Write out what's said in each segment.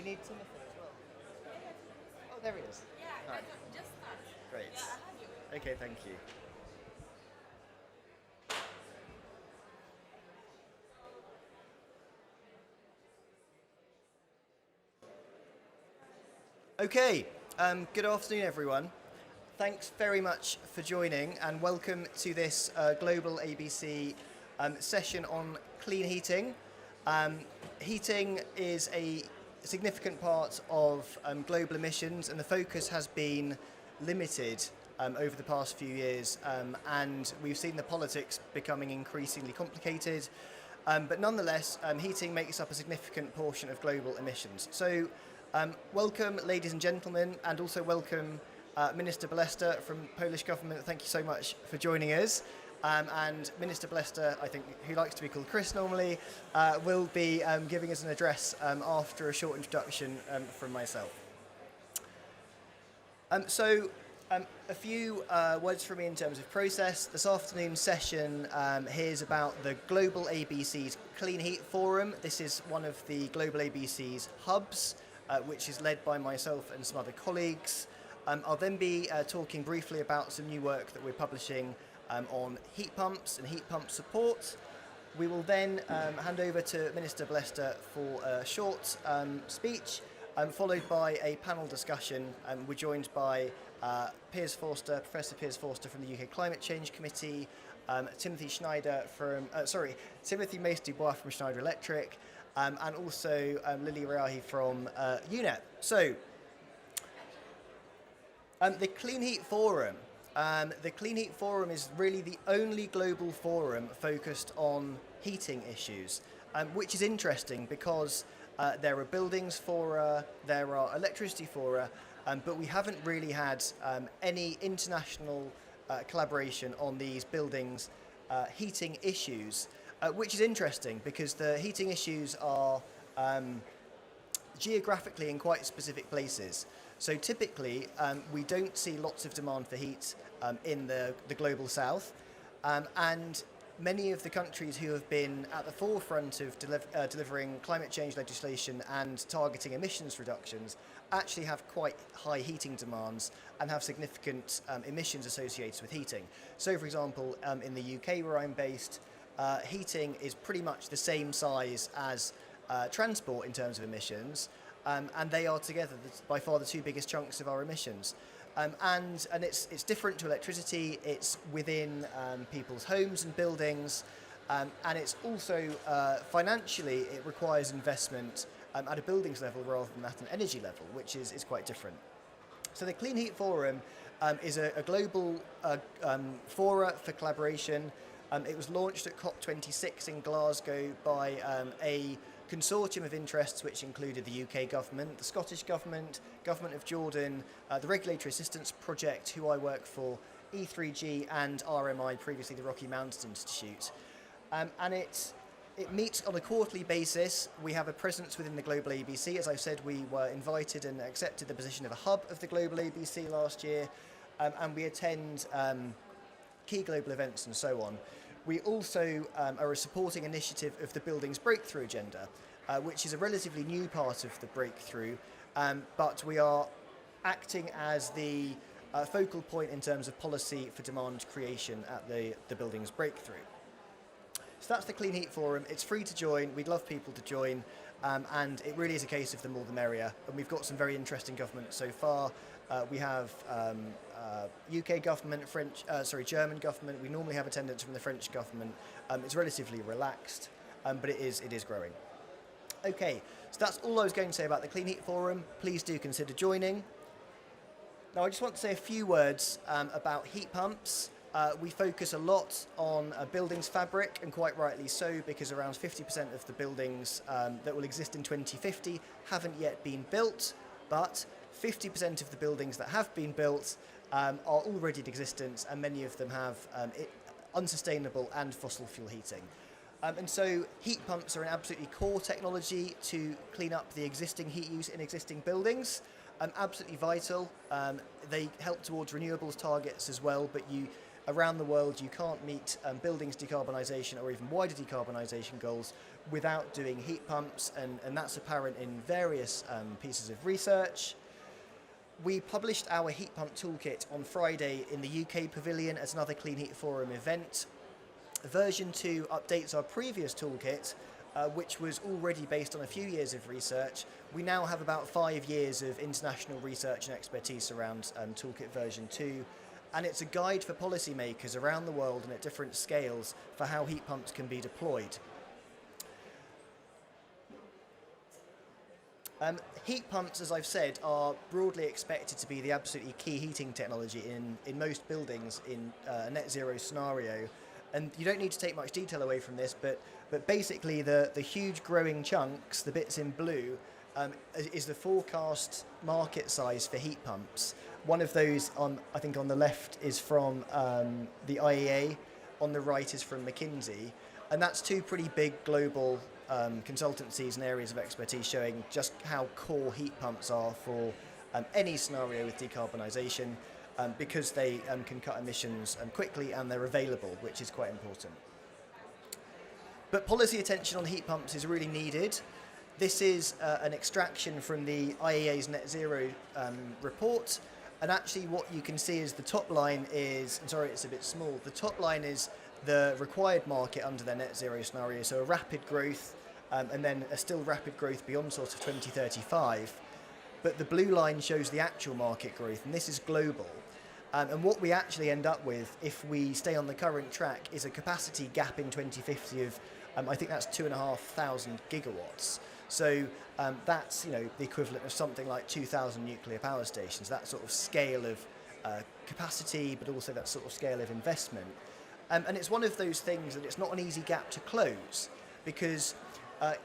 need Timothy as well? Oh, there he is. Yeah, Hi. I just started. Great. Yeah, I have you. Okay, thank you. Okay, good afternoon, everyone. Thanks very much for joining, and welcome to this Global ABC session on clean heating. Heating is a significant part of global emissions, and the focus has been limited over the past few years, and we've seen the politics becoming increasingly complicated. But nonetheless, heating makes up a significant portion of global emissions. So, welcome, ladies and gentlemen, and also welcome Minister Bolesta from Polish government. Thank you so much for joining us. And Minister Bolesta, I think, who likes to be called Chris normally, will be giving us an address after a short introduction from myself. A few words from me in terms of process. This afternoon's session here's about the Global ABC's Clean Heat Forum. This is one of the Global ABC's hubs, which is led by myself and some other colleagues. I'll then be talking briefly about some new work that we're publishing on heat pumps and heat pump support. We will then hand over to Minister Bolesta for a short speech, followed by a panel discussion. We're joined by Piers Forster, Professor Piers Forster from the UK Climate Change Committee, Timothy Mace-Dubois from Schneider Electric, and also Lily Riahi from UNEP. So, the Clean Heat Forum. The Clean Heat Forum is really the only global forum focused on heating issues, which is interesting because there are buildings fora, there are electricity fora, but we haven't really had any international collaboration on these buildings heating issues, which is interesting because the heating issues are geographically in quite specific places. So typically, we don't see lots of demand for heat in the global south, and many of the countries who have been at the forefront of delivering climate change legislation and targeting emissions reductions actually have quite high heating demands and have significant emissions associated with heating. So, for example, in the UK where I'm based, heating is pretty much the same size as transport in terms of emissions, and they are together by far the two biggest chunks of our emissions. And it's different to electricity. It's within people's homes and buildings, and it's also financially it requires investment at a buildings level rather than at an energy level, which is quite different. So the Clean Heat Forum is a global fora for collaboration. It was launched at COP26 in Glasgow by a consortium of interests which included the UK government, the Scottish government, Government of Jordan, the Regulatory Assistance Project, who I work for, E3G and RMI, previously the Rocky Mountains Institute. And it meets on a quarterly basis. We have a presence within the Global ABC. As I said, we were invited and accepted the position of a hub of the Global ABC last year, and we attend key global events and so on. We also are a supporting initiative of the Buildings Breakthrough Agenda, which is a relatively new part of the breakthrough, but we are acting as the focal point in terms of policy for demand creation at the Buildings Breakthrough. So that's the Clean Heat Forum. It's free to join. We'd love people to join, and it really is a case of the more the merrier. And we've got some very interesting governments so far. We have UK government, German government. We normally have attendance from the French government. It's relatively relaxed, but it is growing. Okay, so that's all I was going to say about the Clean Heat Forum. Please do consider joining. Now, I just want to say a few words about heat pumps. We focus a lot on buildings fabric, and quite rightly so, because around 50% of the buildings that will exist in 2050 haven't yet been built, but 50% of the buildings that have been built are already in existence, and many of them have unsustainable and fossil fuel heating. And so heat pumps are an absolutely core technology to clean up the existing heat use in existing buildings. Absolutely vital. They help towards renewables targets as well, but around the world you can't meet buildings decarbonisation or even wider decarbonisation goals without doing heat pumps, and that's apparent in various pieces of research. We published our heat pump toolkit on Friday in the UK Pavilion as another Clean Heat Forum event. Version 2 updates our previous toolkit, which was already based on a few years of research. We now have about 5 years of international research and expertise around toolkit version 2, and it's a guide for policymakers around the world and at different scales for how heat pumps can be deployed. Heat pumps, as I've said, are broadly expected to be the absolutely key heating technology in most buildings in a net zero scenario. And you don't need to take much detail away from this, but basically the huge growing chunks, the bits in blue, is the forecast market size for heat pumps. One of those, I think on the left, is from the IEA, on the right is from McKinsey, and that's two pretty big global consultancies and areas of expertise showing just how core heat pumps are for any scenario with decarbonisation, because they can cut emissions quickly and they're available, which is quite important. But policy attention on heat pumps is really needed. This is an extraction from the IEA's Net Zero report, and actually what you can see is the top line is, sorry it's a bit small, the top line is the required market under their net zero scenario, so a rapid growth and then a still rapid growth beyond sort of 2035. But the blue line shows the actual market growth, and this is global. And what we actually end up with, if we stay on the current track, is a capacity gap in 2050 of, I think that's 2,500 gigawatts. So that's the equivalent of something like 2,000 nuclear power stations, that sort of scale of capacity, but also that sort of scale of investment. And it's one of those things that it's not an easy gap to close, because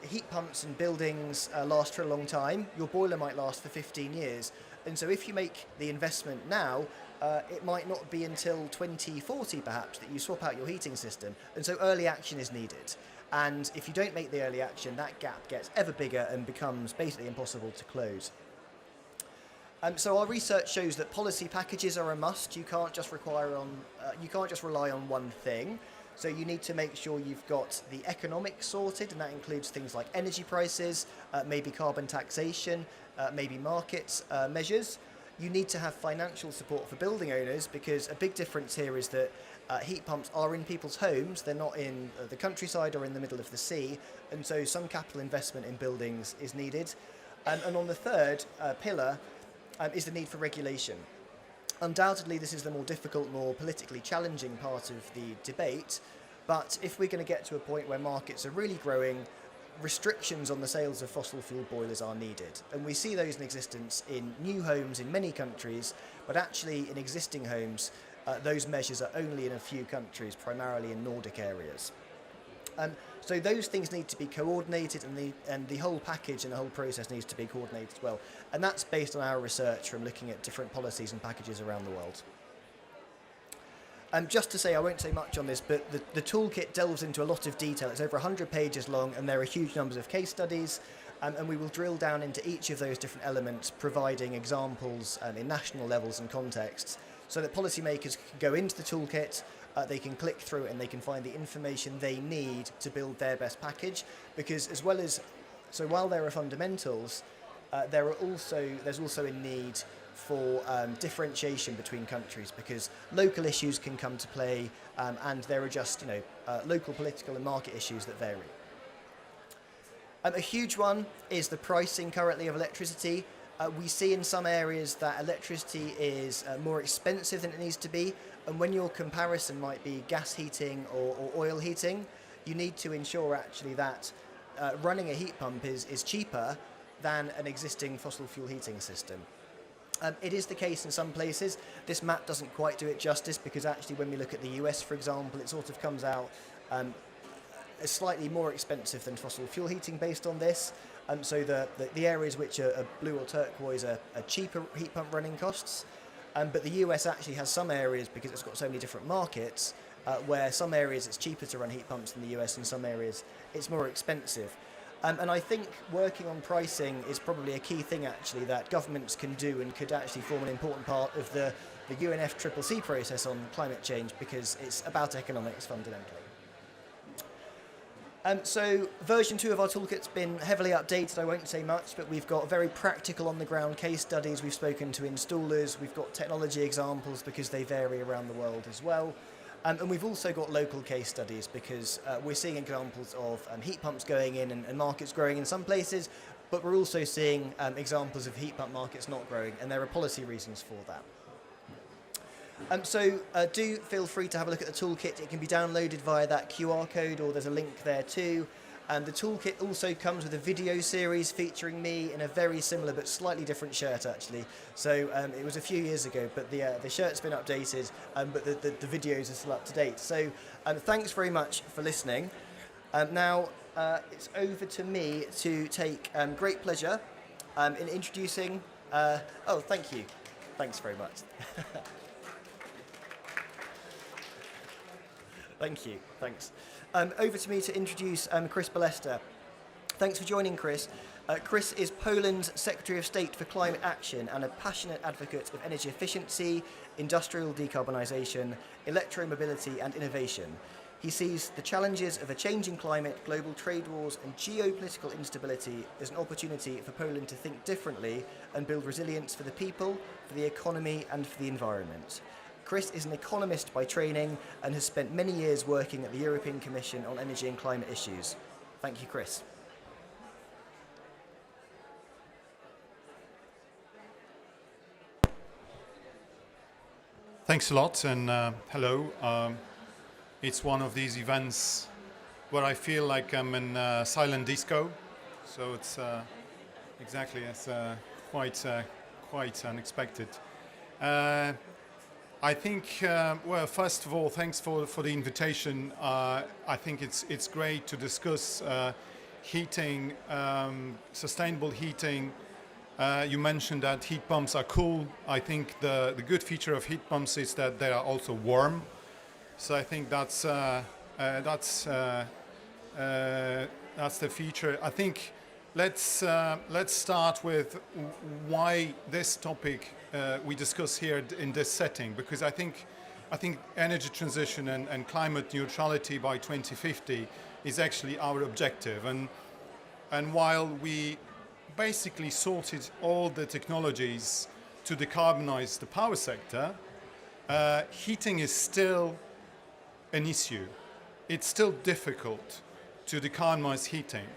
heat pumps and buildings last for a long time. Your boiler might last for 15 years. And so if you make the investment now, it might not be until 2040 perhaps that you swap out your heating system. And so early action is needed. And if you don't make the early action, that gap gets ever bigger and becomes basically impossible to close. So our research shows that policy packages are a must. You can't just rely on one thing. So you need to make sure you've got the economics sorted, and that includes things like energy prices, maybe carbon taxation, maybe market measures. You need to have financial support for building owners, because a big difference here is that heat pumps are in people's homes. They're not in the countryside or in the middle of the sea, and so some capital investment in buildings is needed. And on the third pillar is the need for regulation. Undoubtedly, this is the more difficult, more politically challenging part of the debate, but if we're going to get to a point where markets are really growing, restrictions on the sales of fossil fuel boilers are needed. And we see those in existence in new homes in many countries, but actually in existing homes, those measures are only in a few countries, primarily in Nordic areas. So those things need to be coordinated, and the whole package and the whole process needs to be coordinated as well. And that's based on our research from looking at different policies and packages around the world. Just to say, I won't say much on this, but the toolkit delves into a lot of detail. It's over 100 pages long, and there are huge numbers of case studies, and we will drill down into each of those different elements, providing examples in national levels and contexts, so that policymakers can go into the toolkit, they can click through it, and they can find the information they need to build their best package. Because while there are fundamentals, there's also a need for differentiation between countries, because local issues can come to play, and there are just local political and market issues that vary. A huge one is the pricing currently of electricity. We see in some areas that electricity is more expensive than it needs to be, and when your comparison might be gas heating or oil heating, you need to ensure actually that running a heat pump is cheaper than an existing fossil fuel heating system. It is the case in some places. This map doesn't quite do it justice, because actually when we look at the US, for example, it sort of comes out as slightly more expensive than fossil fuel heating based on this. So the areas which are blue or turquoise are cheaper heat pump running costs. But the US actually has some areas, because it's got so many different markets, where some areas it's cheaper to run heat pumps than the US, and some areas it's more expensive. And I think working on pricing is probably a key thing actually that governments can do, and could actually form an important part of the the UNFCCC process on climate change, because it's about economics fundamentally. So version 2 of our toolkit's been heavily updated. I won't say much, but we've got very practical on-the-ground case studies. We've spoken to installers. We've got technology examples because they vary around the world as well. And we've also got local case studies because we're seeing examples of heat pumps going in and markets growing in some places, but we're also seeing examples of heat pump markets not growing, and there are policy reasons for that. So do feel free to have a look at the toolkit. It can be downloaded via that QR code, or there's a link there too. The toolkit also comes with a video series featuring me in a very similar but slightly different shirt, actually. So it was a few years ago, but the shirt's been updated, but the videos are still up to date. So thanks very much for listening. Now it's over to me to take great pleasure in introducing... oh, thank you. Thanks very much. Thank you, thanks. Over to me to introduce Chris Balesta. Thanks for joining, Chris. Chris is Poland's Secretary of State for Climate Action and a passionate advocate of energy efficiency, industrial decarbonisation, electromobility and innovation. He sees the challenges of a changing climate, global trade wars and geopolitical instability as an opportunity for Poland to think differently and build resilience for the people, for the economy and for the environment. Chris is an economist by training and has spent many years working at the European Commission on energy and climate issues. Thank you, Chris. Thanks a lot, and hello. It's one of these events where I feel like I'm in silent disco, so it's exactly, it's quite unexpected. I think, well, first of all, thanks for the invitation. I think it's great to discuss heating, sustainable heating. You mentioned that heat pumps are cool. I think the good feature of heat pumps is that they are also warm. So I think that's the feature. I think let's start with why this topic we discuss here in this setting, because I think energy transition and climate neutrality by 2050 is actually our objective. And while we basically sorted all the technologies to decarbonize the power sector, heating is still an issue. It's still difficult to decarbonize heating.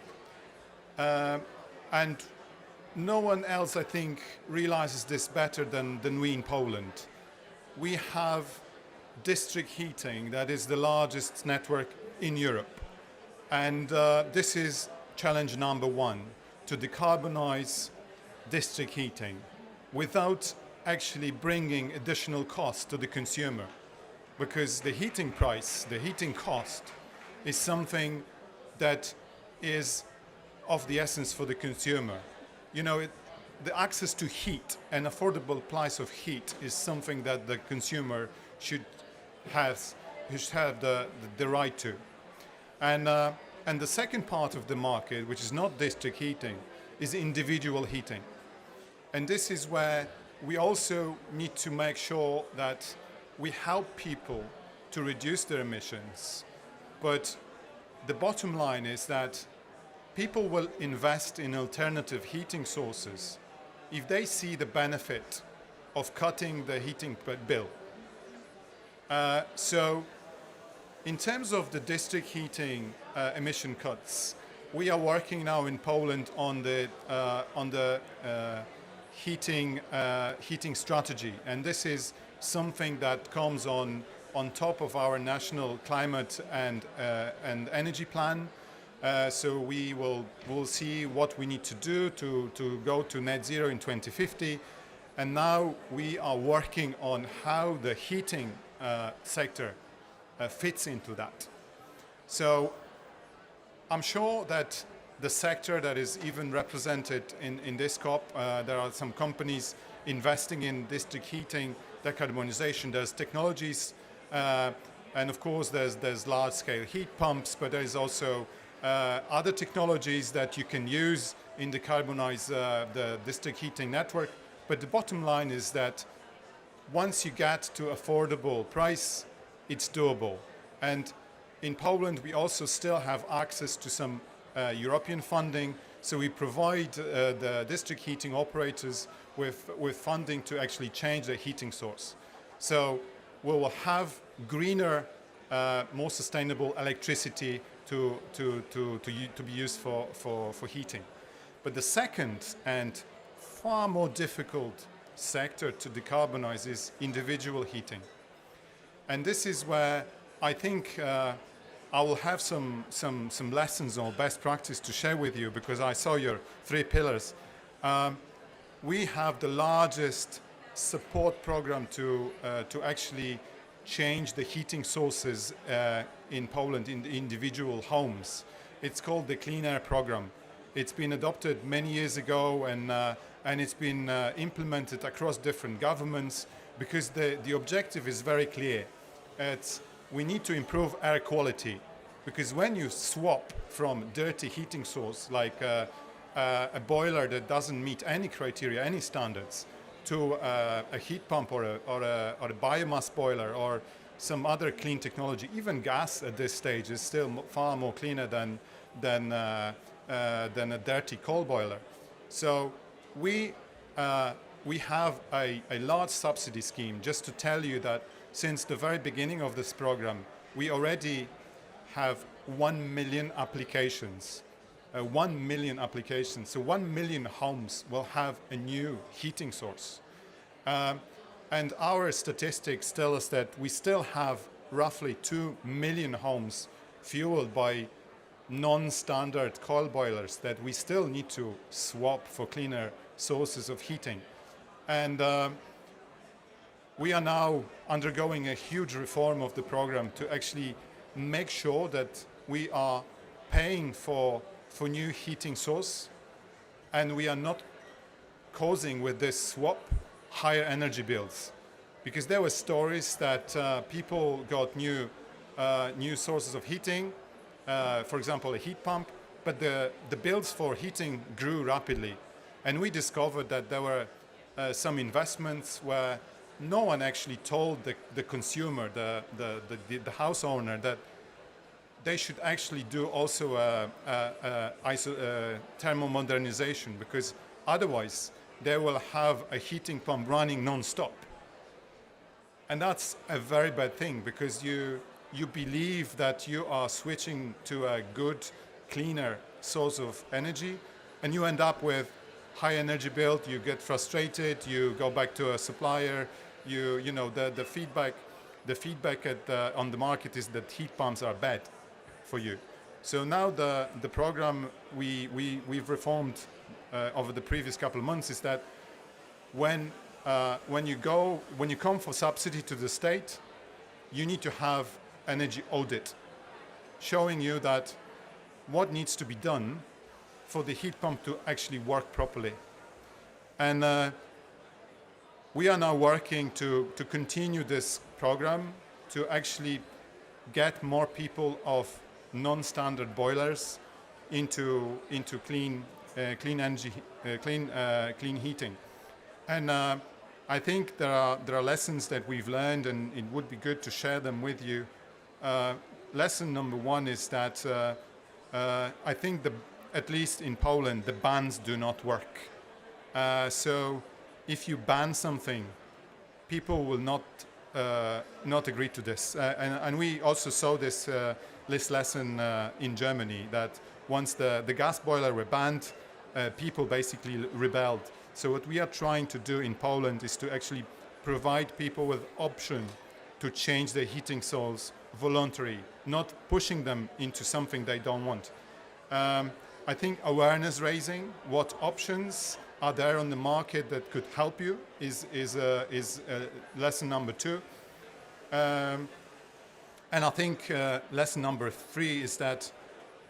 And no one else, I think, realizes this better than we in Poland. We have district heating that is the largest network in Europe. And this is challenge number one, to decarbonize district heating without actually bringing additional cost to the consumer. Because the heating price, the heating cost, is something that is of the essence for the consumer. You know, the access to heat, an affordable price of heat, is something that the consumer should have the right to. And the second part of the market, which is not district heating, is individual heating. And this is where we also need to make sure that we help people to reduce their emissions. But the bottom line is that people will invest in alternative heating sources if they see the benefit of cutting the heating bill. So in terms of the district heating emission cuts, we are working now in Poland on the heating strategy, and this is something that comes on top of our national climate and energy plan. So we'll see what we need to do to go to net zero in 2050. And now we are working on how the heating sector fits into that. So I'm sure that the sector that is even represented in this COP, there are some companies investing in district heating, decarbonization. There's technologies, and of course there's large-scale heat pumps, but there's also other technologies that you can use in decarbonize the district heating network. But the bottom line is that once you get to affordable price, it's doable. And in Poland, we also still have access to some European funding. So we provide the district heating operators with funding to actually change the heating source. So we will have greener, more sustainable electricity to be used for heating. But the second and far more difficult sector to decarbonize is individual heating. And this is where I think I will have some lessons or best practice to share with you, because I saw your 3 pillars. We have the largest support program to actually change the heating sources in Poland in the individual homes. It's called the Clean Air Program. It's been adopted many years ago, and it's been implemented across different governments, because the objective is very clear. We need to improve air quality, because when you swap from dirty heating source like a boiler that doesn't meet any criteria, any standards, to a heat pump or a biomass boiler or some other clean technology, even gas at this stage is still far more cleaner than a dirty coal boiler. So we have a large subsidy scheme. Just to tell you that since the very beginning of this program, we already have 1 million applications. 1 million applications. So 1 million homes will have a new heating source. And our statistics tell us that we still have roughly 2 million homes fueled by non-standard coal boilers that we still need to swap for cleaner sources of heating. And we are now undergoing a huge reform of the program to actually make sure that we are paying for new heating source, and we are not causing with this swap higher energy bills. Because there were stories that people got new sources of heating, for example a heat pump, but the bills for heating grew rapidly. And we discovered that there were some investments where no one actually told the consumer, the house owner, that they should actually do also thermal modernization, because otherwise they will have a heating pump running non-stop. And that's a very bad thing, because you believe that you are switching to a good, cleaner source of energy, and you end up with high energy bill, you get frustrated, you go back to a supplier, you know the feedback on the market is that heat pumps are bad for you. So now the program we've reformed over the previous couple of months is that when you come for subsidy to the state, you need to have energy audit showing you that what needs to be done for the heat pump to actually work properly. And we are now working to continue this program to actually get more people of non-standard boilers into clean energy, clean heating. And I think there are lessons that we've learned, and it would be good to share them with you. Lesson number 1 is that I think at least in Poland, the bans do not work. So if you ban something, people will not agree to this. And we also saw this lesson in Germany, that once the gas boiler were banned, people basically rebelled. So what we are trying to do in Poland is to actually provide people with option to change their heating source voluntarily, not pushing them into something they don't want. I think awareness raising, what options are there on the market that could help you is lesson number 2. And I think lesson number 3 is that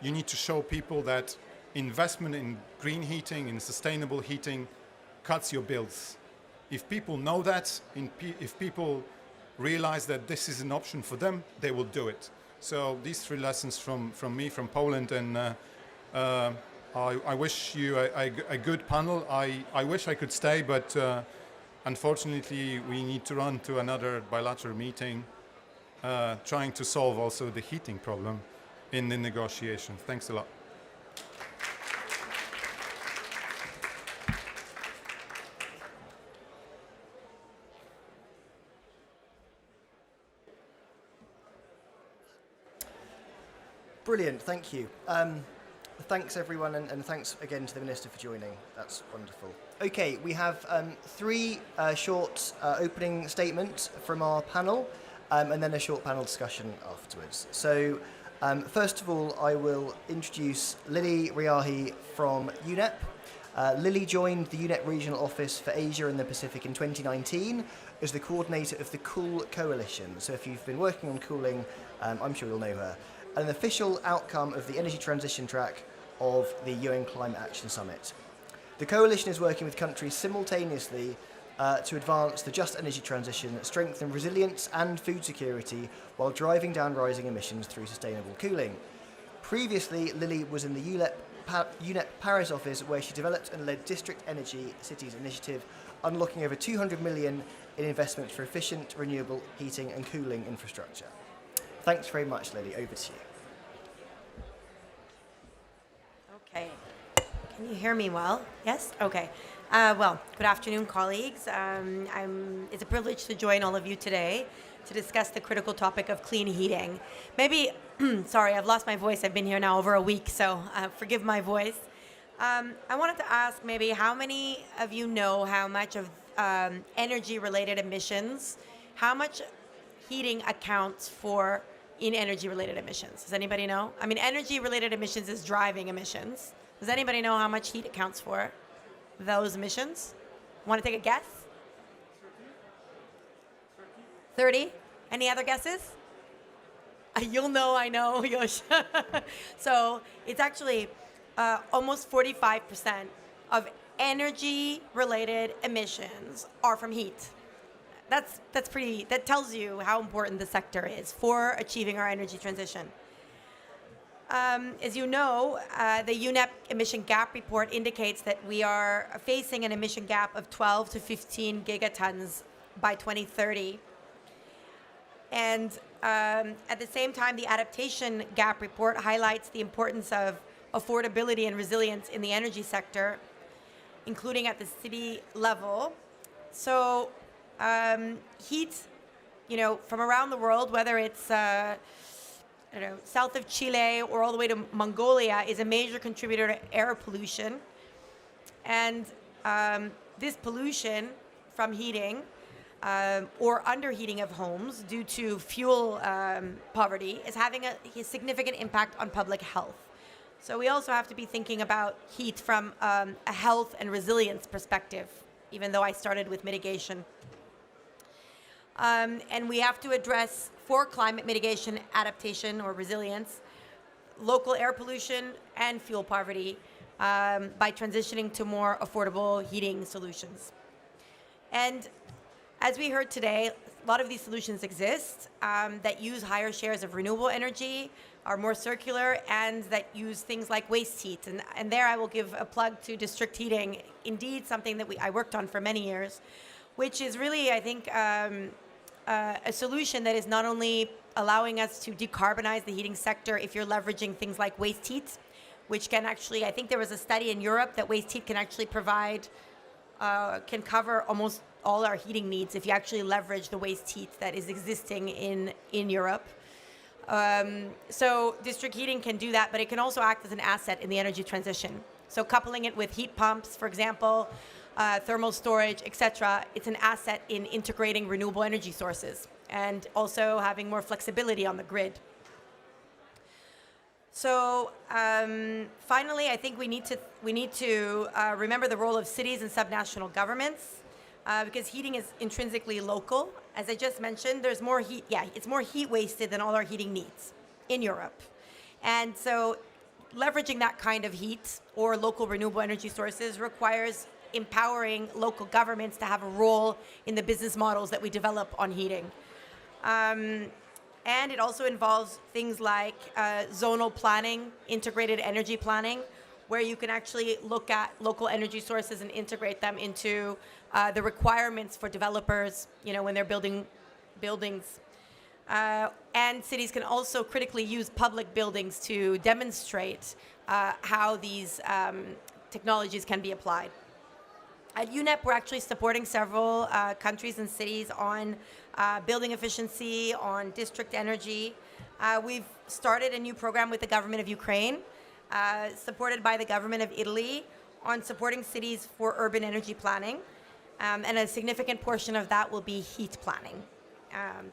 you need to show people that investment in green heating, in sustainable heating, cuts your bills. If people know that, if people realize that this is an option for them, they will do it. So these 3 lessons from me, from Poland, and I wish you a good panel. I wish I could stay, but Unfortunately, we need to run to another bilateral meeting, trying to solve also the heating problem in the negotiations. Thanks a lot. Brilliant, thank you. Thanks everyone, and thanks again to the Minister for joining. That's wonderful. Okay, we have three short opening statements from our panel, and then a short panel discussion afterwards. So, first of all, I will introduce Lily Riahi from UNEP. Lily joined the UNEP Regional Office for Asia and the Pacific in 2019 as the coordinator of the Cool Coalition. So if you've been working on cooling, I'm sure you'll know her. An official outcome of the energy transition track of the UN Climate Action Summit. The coalition is working with countries simultaneously to advance the just energy transition, strengthen resilience and food security while driving down rising emissions through sustainable cooling. Previously, Lily was in the UNEP Paris office where she developed and led District Energy Cities Initiative, unlocking over 200 million in investments for efficient, renewable heating and cooling infrastructure. Thanks very much, Lily. Over to you. Okay. Can you hear me well? Yes? Okay. Well, good afternoon, colleagues. It's a privilege to join all of you today to discuss the critical topic of clean heating. Maybe, sorry, I've lost my voice. I've been here now over a week, so forgive my voice. I wanted to ask maybe how many of you know how much of energy-related emissions, how much heating accounts for in energy-related emissions? Does anybody know? I mean, energy-related emissions is driving emissions. Does anybody know how much heat accounts for those emissions? Want to take a guess? 30? Any other guesses? You'll know, I know. So it's actually almost 45% of energy-related emissions are from heat. That's pretty. That tells you how important the sector is for achieving our energy transition. As you know, the UNEP emission gap report indicates that we are facing an emission gap of 12 to 15 gigatons by 2030. And at the same time, the adaptation gap report highlights the importance of affordability and resilience in the energy sector, including at the city level. So heat, from around the world, whether it's south of Chile or all the way to Mongolia, is a major contributor to air pollution. And this pollution from heating or underheating of homes due to fuel poverty is having a significant impact on public health. So we also have to be thinking about heat from a health and resilience perspective, even though I started with mitigation. And we have to address, for climate mitigation, adaptation, or resilience, local air pollution and fuel poverty by transitioning to more affordable heating solutions. And as we heard today, a lot of these solutions exist that use higher shares of renewable energy, are more circular, and that use things like waste heat. And there I will give a plug to district heating, indeed something that I worked on for many years, which is really, I think, a solution that is not only allowing us to decarbonize the heating sector if you're leveraging things like waste heat, which can actually, I think there was a study in Europe that waste heat can actually provide, can cover almost all our heating needs if you actually leverage the waste heat that is existing in Europe. So district heating can do that, but it can also act as an asset in the energy transition. So coupling it with heat pumps, for example, thermal storage, etc., it's an asset in integrating renewable energy sources and also having more flexibility on the grid. So finally, I think we need to remember the role of cities and subnational governments because heating is intrinsically local. As I just mentioned, there's more heat. Yeah, it's more heat wasted than all our heating needs in Europe. And so leveraging that kind of heat or local renewable energy sources requires empowering local governments to have a role in the business models that we develop on heating. And it also involves things like zonal planning, integrated energy planning, where you can actually look at local energy sources and integrate them into the requirements for developers, when they're building buildings. And cities can also critically use public buildings to demonstrate how these technologies can be applied. At UNEP, we're actually supporting several countries and cities on building efficiency, on district energy. We've started a new program with the government of Ukraine, supported by the government of Italy, on supporting cities for urban energy planning. And a significant portion of that will be heat planning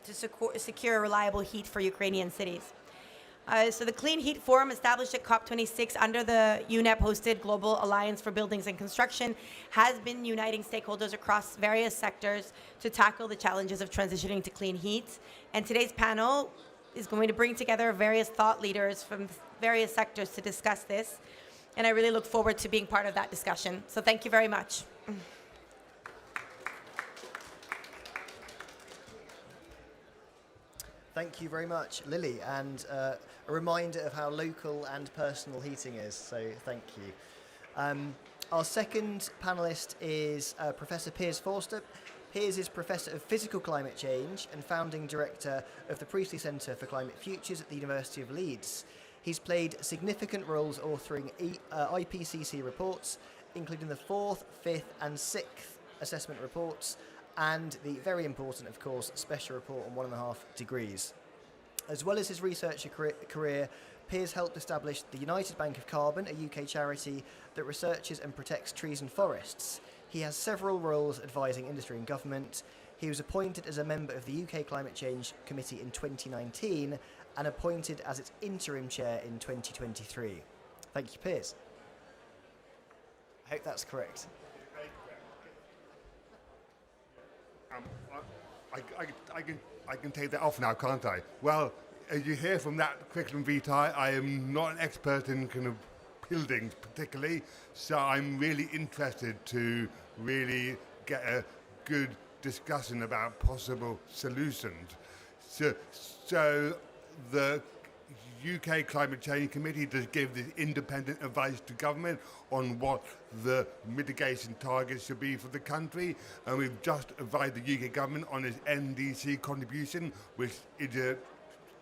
to secure reliable heat for Ukrainian cities. So the Clean Heat Forum, established at COP26 under the UNEP-hosted Global Alliance for Buildings and Construction, has been uniting stakeholders across various sectors to tackle the challenges of transitioning to clean heat. And today's panel is going to bring together various thought leaders from various sectors to discuss this. And I really look forward to being part of that discussion. So thank you very much. Thank you very much, Lily, and a reminder of how local and personal heating is, so thank you. Our second panellist is Professor Piers Forster. Piers is Professor of Physical Climate Change and Founding Director of the Priestley Centre for Climate Futures at the University of Leeds. He's played significant roles authoring IPCC reports, including the 4th, 5th and 6th assessment reports, and the very important, of course, special report on 1.5 degrees. As well as his research career, Piers helped establish the United Bank of Carbon, a UK charity that researches and protects trees and forests. He has several roles advising industry and government. He was appointed as a member of the UK Climate Change Committee in 2019 and appointed as its interim chair in 2023. Thank you, Piers. I hope that's correct. I can take that off now, can't I? Well, as you hear from that curriculum vitae, I am not an expert in kind of buildings particularly, so I'm really interested to really get a good discussion about possible solutions. So the UK Climate Change Committee does give the independent advice to government on what the mitigation targets should be for the country, and we've just advised the UK government on its NDC contribution, which is a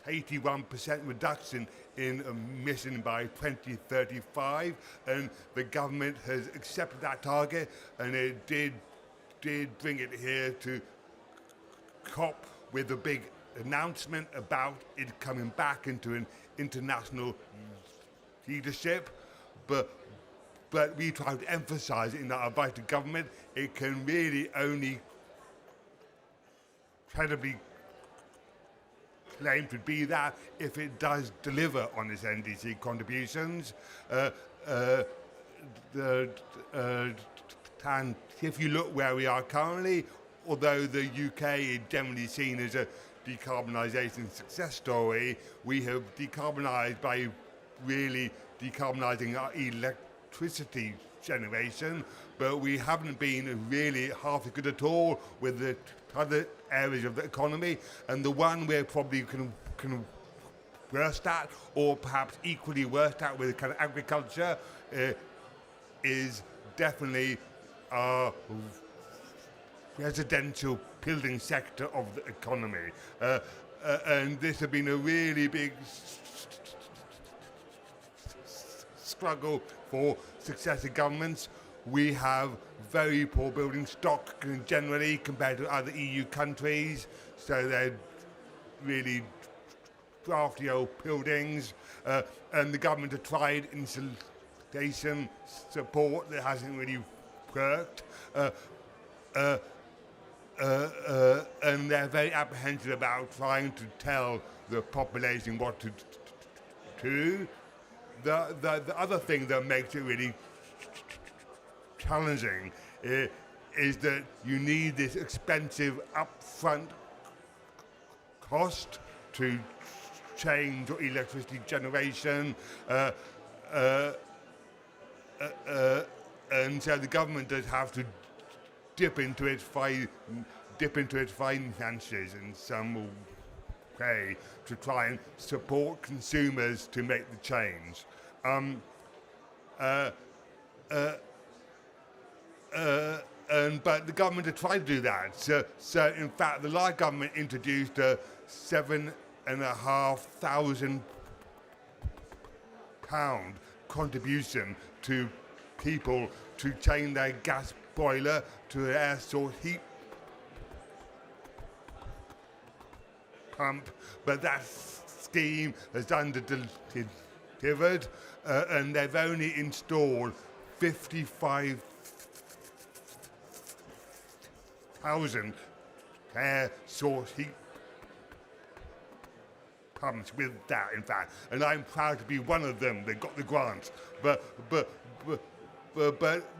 81% reduction in emission by 2035, and the government has accepted that target, and it did bring it here to COP with a big announcement about it coming back into an international leadership, but we try to emphasize in our advice to government, it can really only credibly claim to be that if it does deliver on its NDC contributions. And if you look where we are currently, although the UK is generally seen as a decarbonisation success story, we have decarbonised by really decarbonising our electricity generation, but we haven't been really half as good at all with the other areas of the economy, and the one we're probably kind of worst at, or perhaps equally worst at with kind of agriculture, is definitely our residential building sector of the economy. And this has been a really big struggle for successive governments. We have very poor building stock generally compared to other EU countries, so they're really drafty old buildings, and the government have tried insulation support that hasn't really worked. And they're very apprehensive about trying to tell the population what to do. The other thing that makes it really challenging is that you need this expensive upfront cost to change your electricity generation, and so the government does have to dip into its finances in some way to try and support consumers to make the change. Uh, uh, but the government had tried to do that. So in fact, the Labour government introduced a £7,500 contribution to people to change their gas boiler to an air source heat pump. But that scheme has under-delivered, and they've only installed 55,000 air source heat pumps with that, in fact, and I'm proud to be one of them. They got the grant, but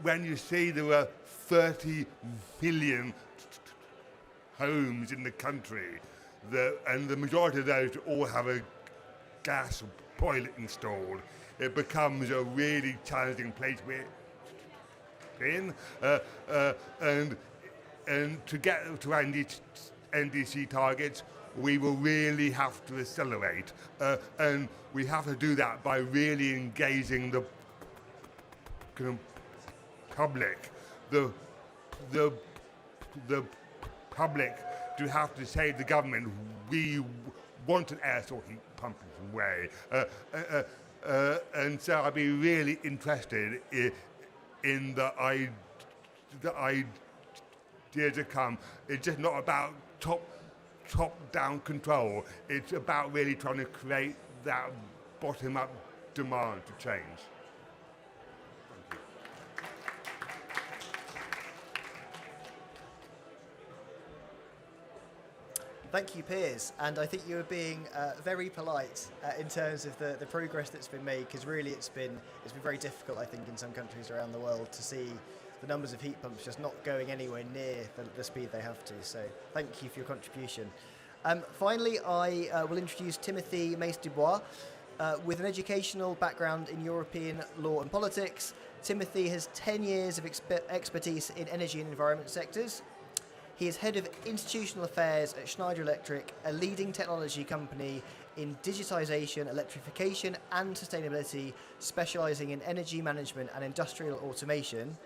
when you see there are 30 million homes in the country, and the majority of those all have a gas boiler installed, it becomes a really challenging place we're in, and to get to our NDC targets, we will really have to accelerate, and we have to do that by really engaging the public, the public, to have to say to the government, we want an air source heat pump way, and so I'd be really interested in the idea to come. It's just not about top-down control. It's about really trying to create that bottom-up demand to change. Thank you, Piers. And I think you were being very polite in terms of the progress that's been made, because really it's been very difficult, I think, in some countries around the world to see the numbers of heat pumps just not going anywhere near the speed they have to. So thank you for your contribution. Finally, I will introduce Timothy Mace-Dubois. With an educational background in European law and politics, Timothy has 10 years of expertise in energy and environment sectors. He is head of institutional affairs at Schneider Electric, a leading technology company in digitization, electrification and sustainability, specializing in energy management and industrial automation.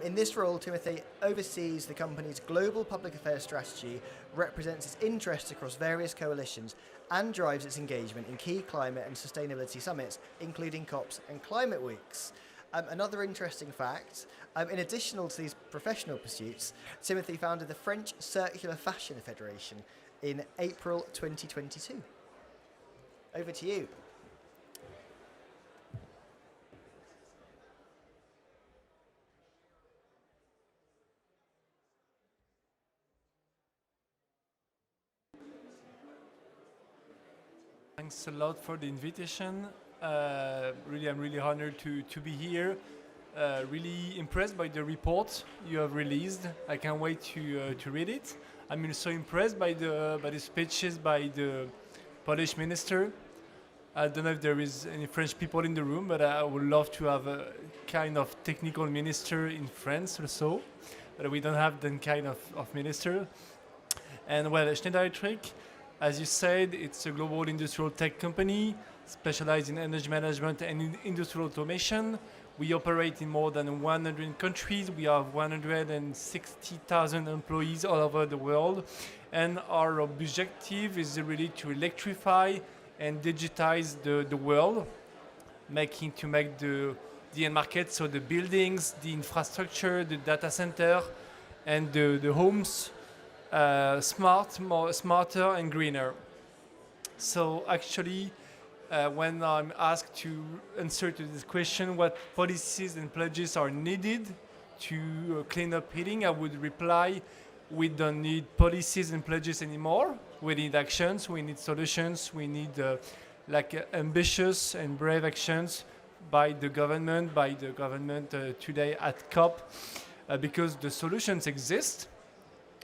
In this role, Timothy oversees the company's global public affairs strategy, represents its interests across various coalitions, and drives its engagement in key climate and sustainability summits, including COPs and Climate Weeks. Another interesting fact, in addition to these professional pursuits, Timothy founded the French Circular Fashion Federation in April 2022. Over to you. Thanks a lot for the invitation. Really, I'm really honored to be here. Really impressed by the report you have released. I can't wait to read it. I'm also impressed by the speeches by the Polish minister. I don't know if there is any French people in the room, but I would love to have a kind of technical minister in France also. But we don't have that kind of minister. And well, Schneider Electric, as you said, it's a global industrial tech company specialized in energy management and in industrial automation. We operate in more than 100 countries. We have 160,000 employees all over the world. And our objective is really to electrify and digitize the world, to make the end market, so the buildings, the infrastructure, the data center, and the homes smarter and greener. So actually, when I'm asked to answer to this question, what policies and pledges are needed to clean up heating, I would reply, we don't need policies and pledges anymore. We need actions, we need solutions, we need ambitious and brave actions by the government today at COP, because the solutions exist.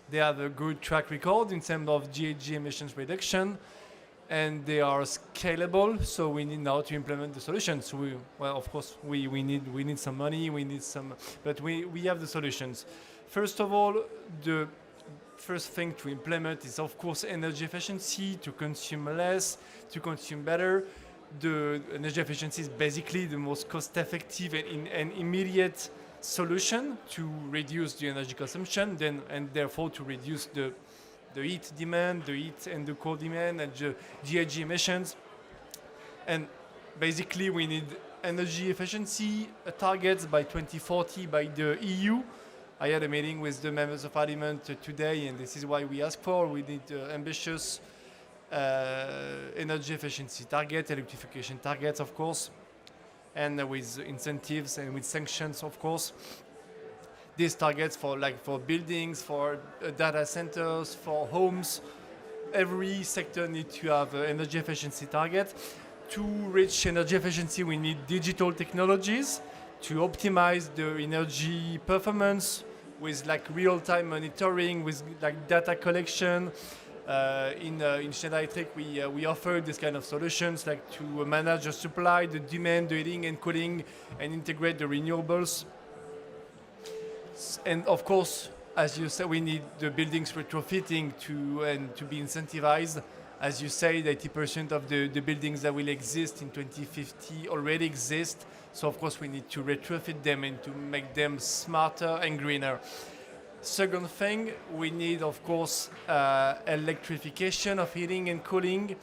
They have a good track record in terms of GHG emissions reduction, and they are scalable, so we need now to implement the solutions. Of course, we need some money, but we have the solutions. First of all, the first thing to implement is, of course, energy efficiency, to consume less, to consume better. the energy efficiency is basically the most cost-effective and immediate solution to reduce the energy consumption, and therefore to reduce the heat demand, the heat and the cold demand, and the GHG emissions. And basically, we need energy efficiency targets by 2040 by the EU. I had a meeting with the members of Parliament today, and this is why we ask for. We need ambitious energy efficiency targets, electrification targets, of course, and with incentives and with sanctions, of course. These targets for buildings, for data centers, for homes, every sector needs to have energy efficiency targets. To reach energy efficiency, we need digital technologies to optimize the energy performance with real-time monitoring, with data collection. In Schneider Electric, we offer this kind of solutions to manage the supply, the demand, the heating and cooling, and integrate the renewables. And of course, as you said, we need the buildings retrofitting to be incentivized. As you say, 80% of the buildings that will exist in 2050 already exist. So of course we need to retrofit them and to make them smarter and greener. Second thing, we need of course electrification of heating and cooling.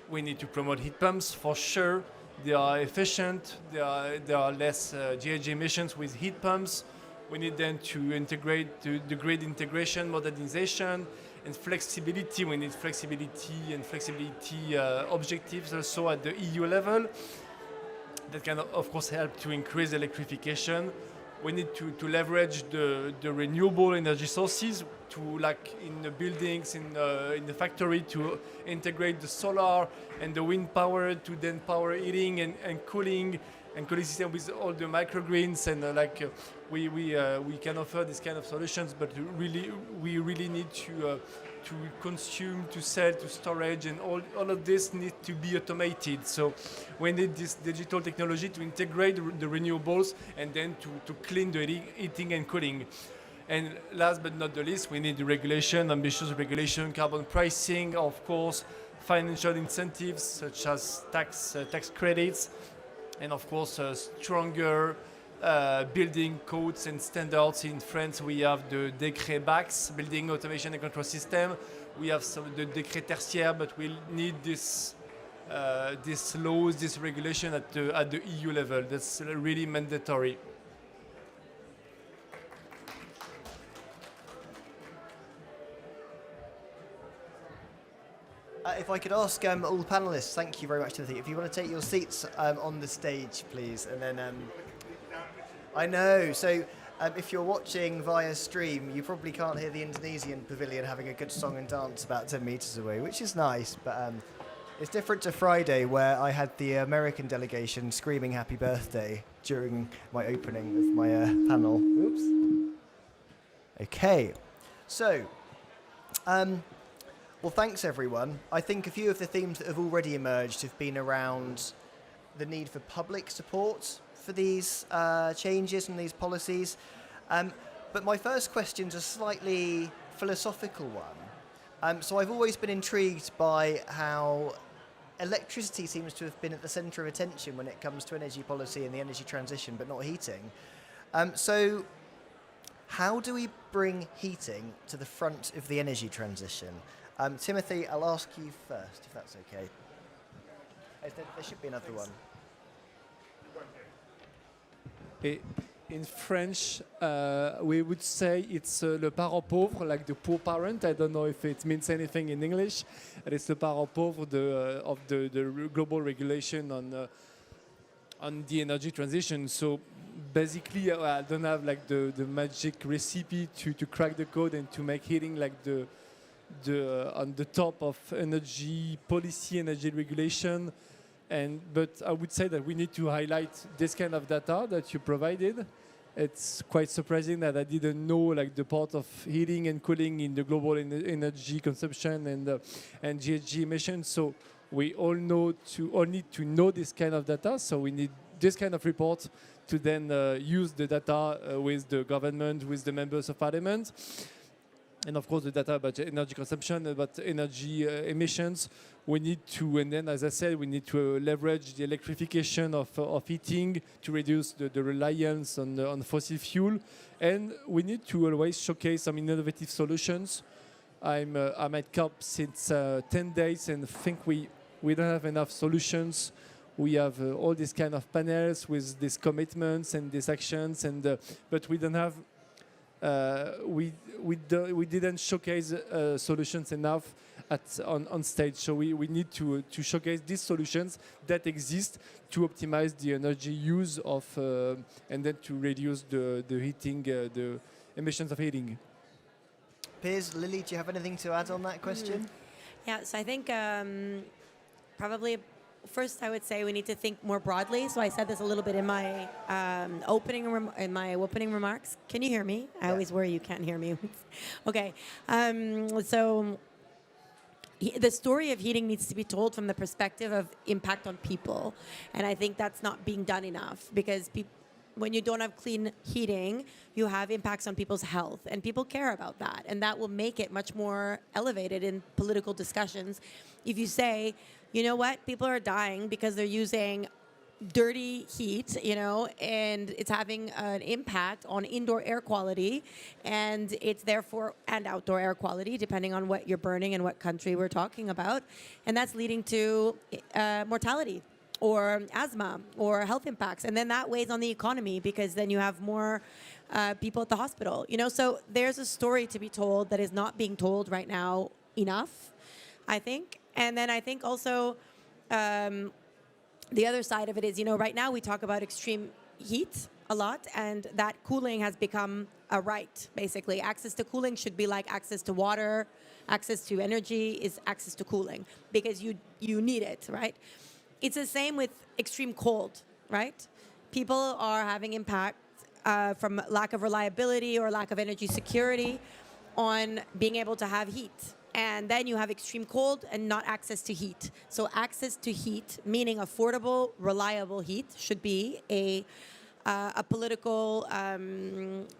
We need to promote heat pumps for sure. They are efficient. There are less GHG emissions with heat pumps. We need then to integrate the grid integration, modernization, and flexibility. We need flexibility and flexibility objectives also at the EU level. That can of course help to increase electrification. We need to leverage the renewable energy sources to in the buildings, in the factory, to integrate the solar and the wind power to then power heating and cooling system with all the microgreens, and we can offer this kind of solutions, but we really need to consume, to sell, to storage, and all of this needs to be automated. So we need this digital technology to integrate the renewables and then to clean the heating and cooling. And last but not the least, we need the regulation, ambitious regulation, carbon pricing, of course, financial incentives such as tax credits, and of course stronger building codes and standards. In France, we have the Décret BACS, Building Automation and Control System. We have the Décret Tertiaire, but we'll need this laws, this regulation at the EU level. That's really mandatory. If I could ask all the panelists, thank you very much, Timothy. If you want to take your seats on the stage, please, and then I know. So if you're watching via stream, you probably can't hear the Indonesian pavilion having a good song and dance about 10 meters away, which is nice. But it's different to Friday, where I had the American delegation screaming "Happy Birthday" during my opening of my panel. Oops. Okay, so. Well, thanks everyone. I think a few of the themes that have already emerged have been around the need for public support for these changes and these policies. But my first question's a slightly philosophical one. So I've always been intrigued by how electricity seems to have been at the centre of attention when it comes to energy policy and the energy transition, but not heating. So how do we bring heating to the front of the energy transition? Timothy, I'll ask you first, if that's okay. There should be another one. In French, we would say it's le parent pauvre, like the poor parent. I don't know if it means anything in English. But it's the parent pauvre of the global regulation on the energy transition. So basically, I don't have the magic recipe to crack the code and to make heating on the top of energy policy, energy regulation. But I would say that we need to highlight this kind of data that you provided. It's quite surprising that I didn't know the part of heating and cooling in the global energy consumption and GHG emissions. So we all need to know this kind of data. So we need this kind of report to then use the data with the government, with the members of parliament. and of course the data about energy consumption, about energy emissions. We need to, and then as I said, we need to leverage the electrification of heating to reduce the reliance on fossil fuel. And we need to always showcase some innovative solutions. I'm at COP since 10 days and think we don't have enough solutions. We have all these kind of panels with these commitments and these actions, and but we don't have we didn't showcase solutions enough on stage. So we need to showcase these solutions that exist to optimize the energy use of and then to reduce the heating, the emissions of heating. Piers, Lily, do you have anything to add on that question? Yeah, so I think probably first I would say we need to think more broadly. So I said this a little bit in my opening remarks. Can you hear me? I always worry you can't hear me. Okay, so the story of heating needs to be told from the perspective of impact on people, and I think that's not being done enough because when you don't have clean heating, you have impacts on people's health, and people care about that, and that will make it much more elevated in political discussions. If you say, you know what, people are dying because they're using dirty heat, and it's having an impact on indoor air quality, and it's therefore, and outdoor air quality, depending on what you're burning and what country we're talking about, and that's leading to mortality, or asthma, or health impacts. And then that weighs on the economy because then you have more people at the hospital. So there's a story to be told that is not being told right now enough, I think. And then I think also the other side of it is, right now we talk about extreme heat a lot, and that cooling has become a right, basically. Access to cooling should be like access to water, access to energy is access to cooling, because you need it, right? It's the same with extreme cold, right? People are having impact from lack of reliability or lack of energy security on being able to have heat. And then you have extreme cold and not access to heat. So access to heat, meaning affordable, reliable heat, should be a political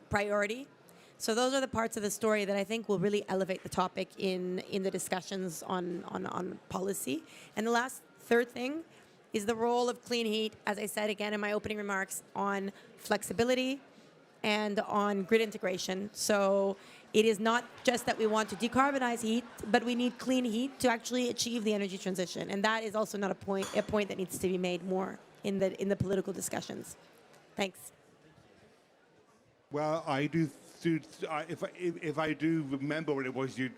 priority. So those are the parts of the story that I think will really elevate the topic in the discussions on policy. And the third thing is the role of clean heat, as I said again in my opening remarks, on flexibility and on grid integration. So it is not just that we want to decarbonize heat, but we need clean heat to actually achieve the energy transition. And that is also not a point that needs to be made more in the political discussions. Thanks. Well, I do. If I do remember what it was you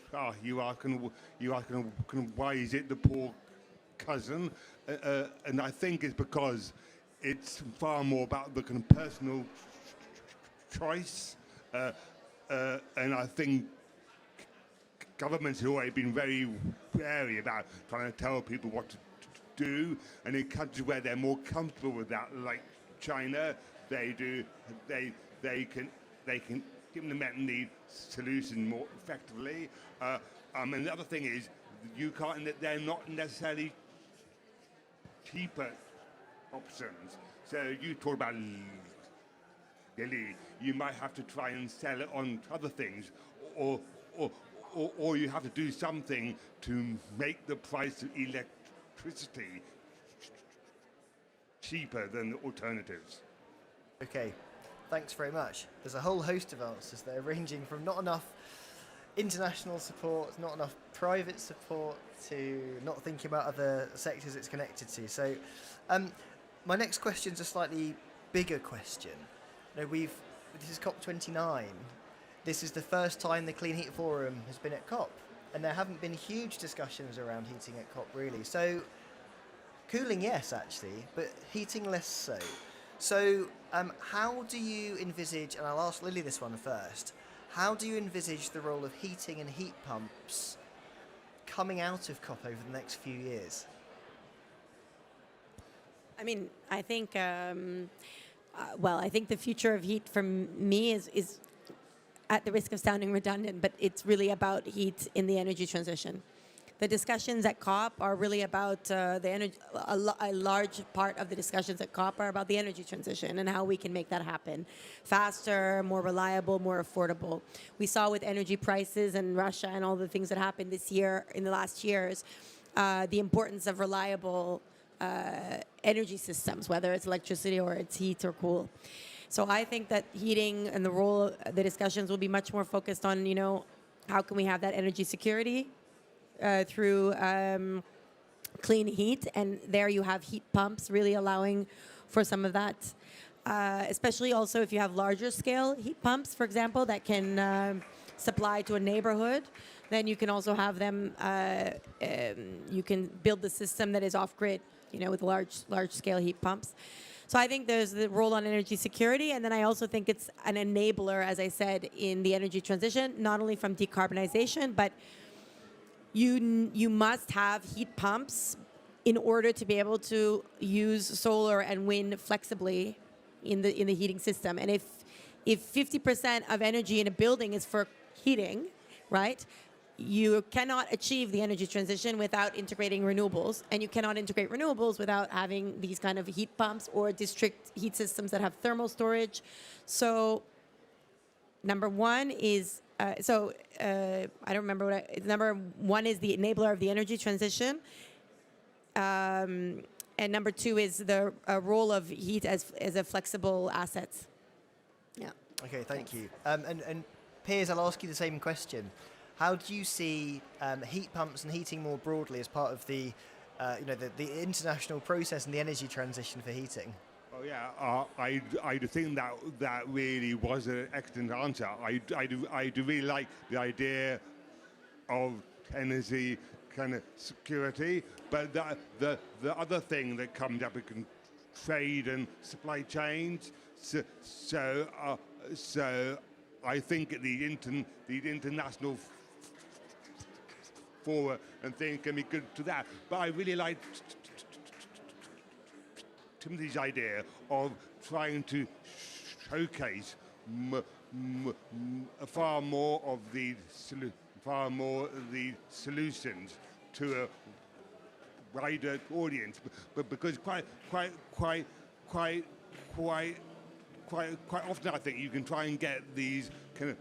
are kind of why is it the poor cousin? And I think it's because it's far more about the kind of personal choice. And I think governments have always been very wary about trying to tell people what to do. And in countries where they're more comfortable with that, like China, they can implement the solution more effectively. And the other thing is, they're not necessarily cheaper options. So you talk about Lily, you might have to try and sell it on other things, or you have to do something to make the price of electricity cheaper than the alternatives. Okay, thanks very much. There's a whole host of answers there, ranging from not enough international support, not enough private support, to not thinking about other sectors it's connected to. So my next question's a slightly bigger question. This is COP29. This is the first time the Clean Heat Forum has been at COP, and there haven't been huge discussions around heating at COP, really. So cooling, yes, actually, but heating less so. So how do you envisage, and I'll ask Lily this one first, how do you envisage the role of heating and heat pumps coming out of COP over the next few years? I mean, I think, I think the future of heat for me is at the risk of sounding redundant, but it's really about heat in the energy transition. the discussions at COP are really about the energy. A large part of the discussions at COP are about the energy transition and how we can make that happen faster, more reliable, more affordable. We saw with energy prices and Russia and all the things that happened this year, in the last years, the importance of reliable energy systems, whether it's electricity or it's heat or cool. So I think that heating and the role, the discussions will be much more focused on, how can we have that energy security through clean heat, and there you have heat pumps really allowing for some of that. Especially also if you have larger scale heat pumps, for example, that can supply to a neighborhood, then you can also have them, you can build the system that is off-grid, with large scale heat pumps. So I think there's the role on energy security, and then I also think it's an enabler, as I said, in the energy transition, not only from decarbonization, but you must have heat pumps in order to be able to use solar and wind flexibly in the heating system. And if 50% of energy in a building is for heating, right? You cannot achieve the energy transition without integrating renewables, and you cannot integrate renewables without having these kind of heat pumps or district heat systems that have thermal storage. So number one is, I don't remember number one is the enabler of the energy transition. And number two is the role of heat as a flexible asset. Yeah. Okay, thank you. And Piers, I'll ask you the same question. How do you see heat pumps and heating more broadly as part of the international process and the energy transition for heating? Oh yeah, I do think that really was an excellent answer. I do really like the idea of energy kind of security, but the other thing that comes up is trade and supply chains. So I think the international forward and things can be good to that. But I really like Timothy's idea of trying to showcase far more of the solutions to a wider audience. But because quite often I think you can try and get these kind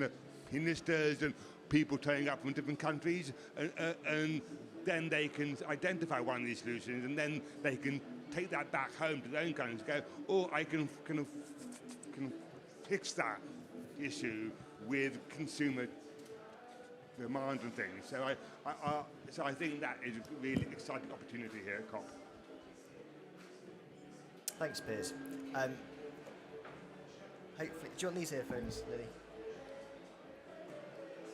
of ministers and people turning up from different countries, and then they can identify one of these solutions, and then they can take that back home to their own countries and go, oh, I can fix that issue with consumer demand and things. So I think that is a really exciting opportunity here at COP. Thanks, Piers. Hopefully, do you want these earphones, Lily?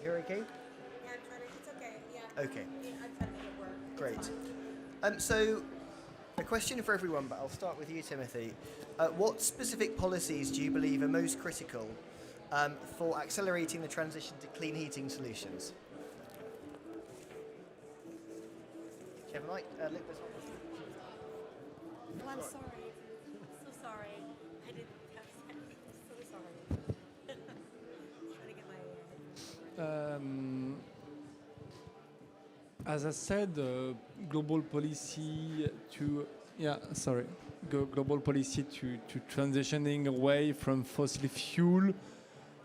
You're okay? Yeah, I'm trying to, it's okay, yeah. Okay. I'm trying to make it work. Great. So, a question for everyone, but I'll start with you, Timothy. What specific policies do you believe are most critical for accelerating the transition to clean heating solutions? Do you have a mic? Lick this one. Oh, I'm sorry. I'm so sorry. I didn't have that. I'm so sorry. Trying to get my... As I said, global policy to global policy to transitioning away from fossil fuel.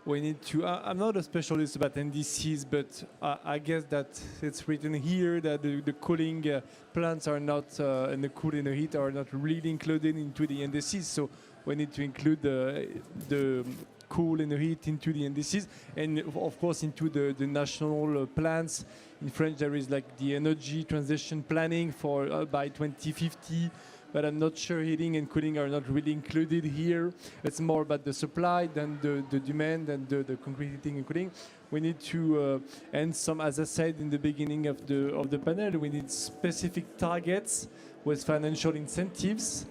We need to. I'm not a specialist about NDCs, but I guess that it's written here that the cooling plants are not and the cool and the heat are not really included into the NDCs. So we need to include the cool and the heat into the NDCs, and of course into the national plans. In French, there is like the energy transition planning for by 2050, but I'm not sure heating and cooling are not really included here. It's more about the supply than the demand and the concrete heating and cooling. We need to, and some, as I said in the beginning of the panel, we need specific targets with financial incentives.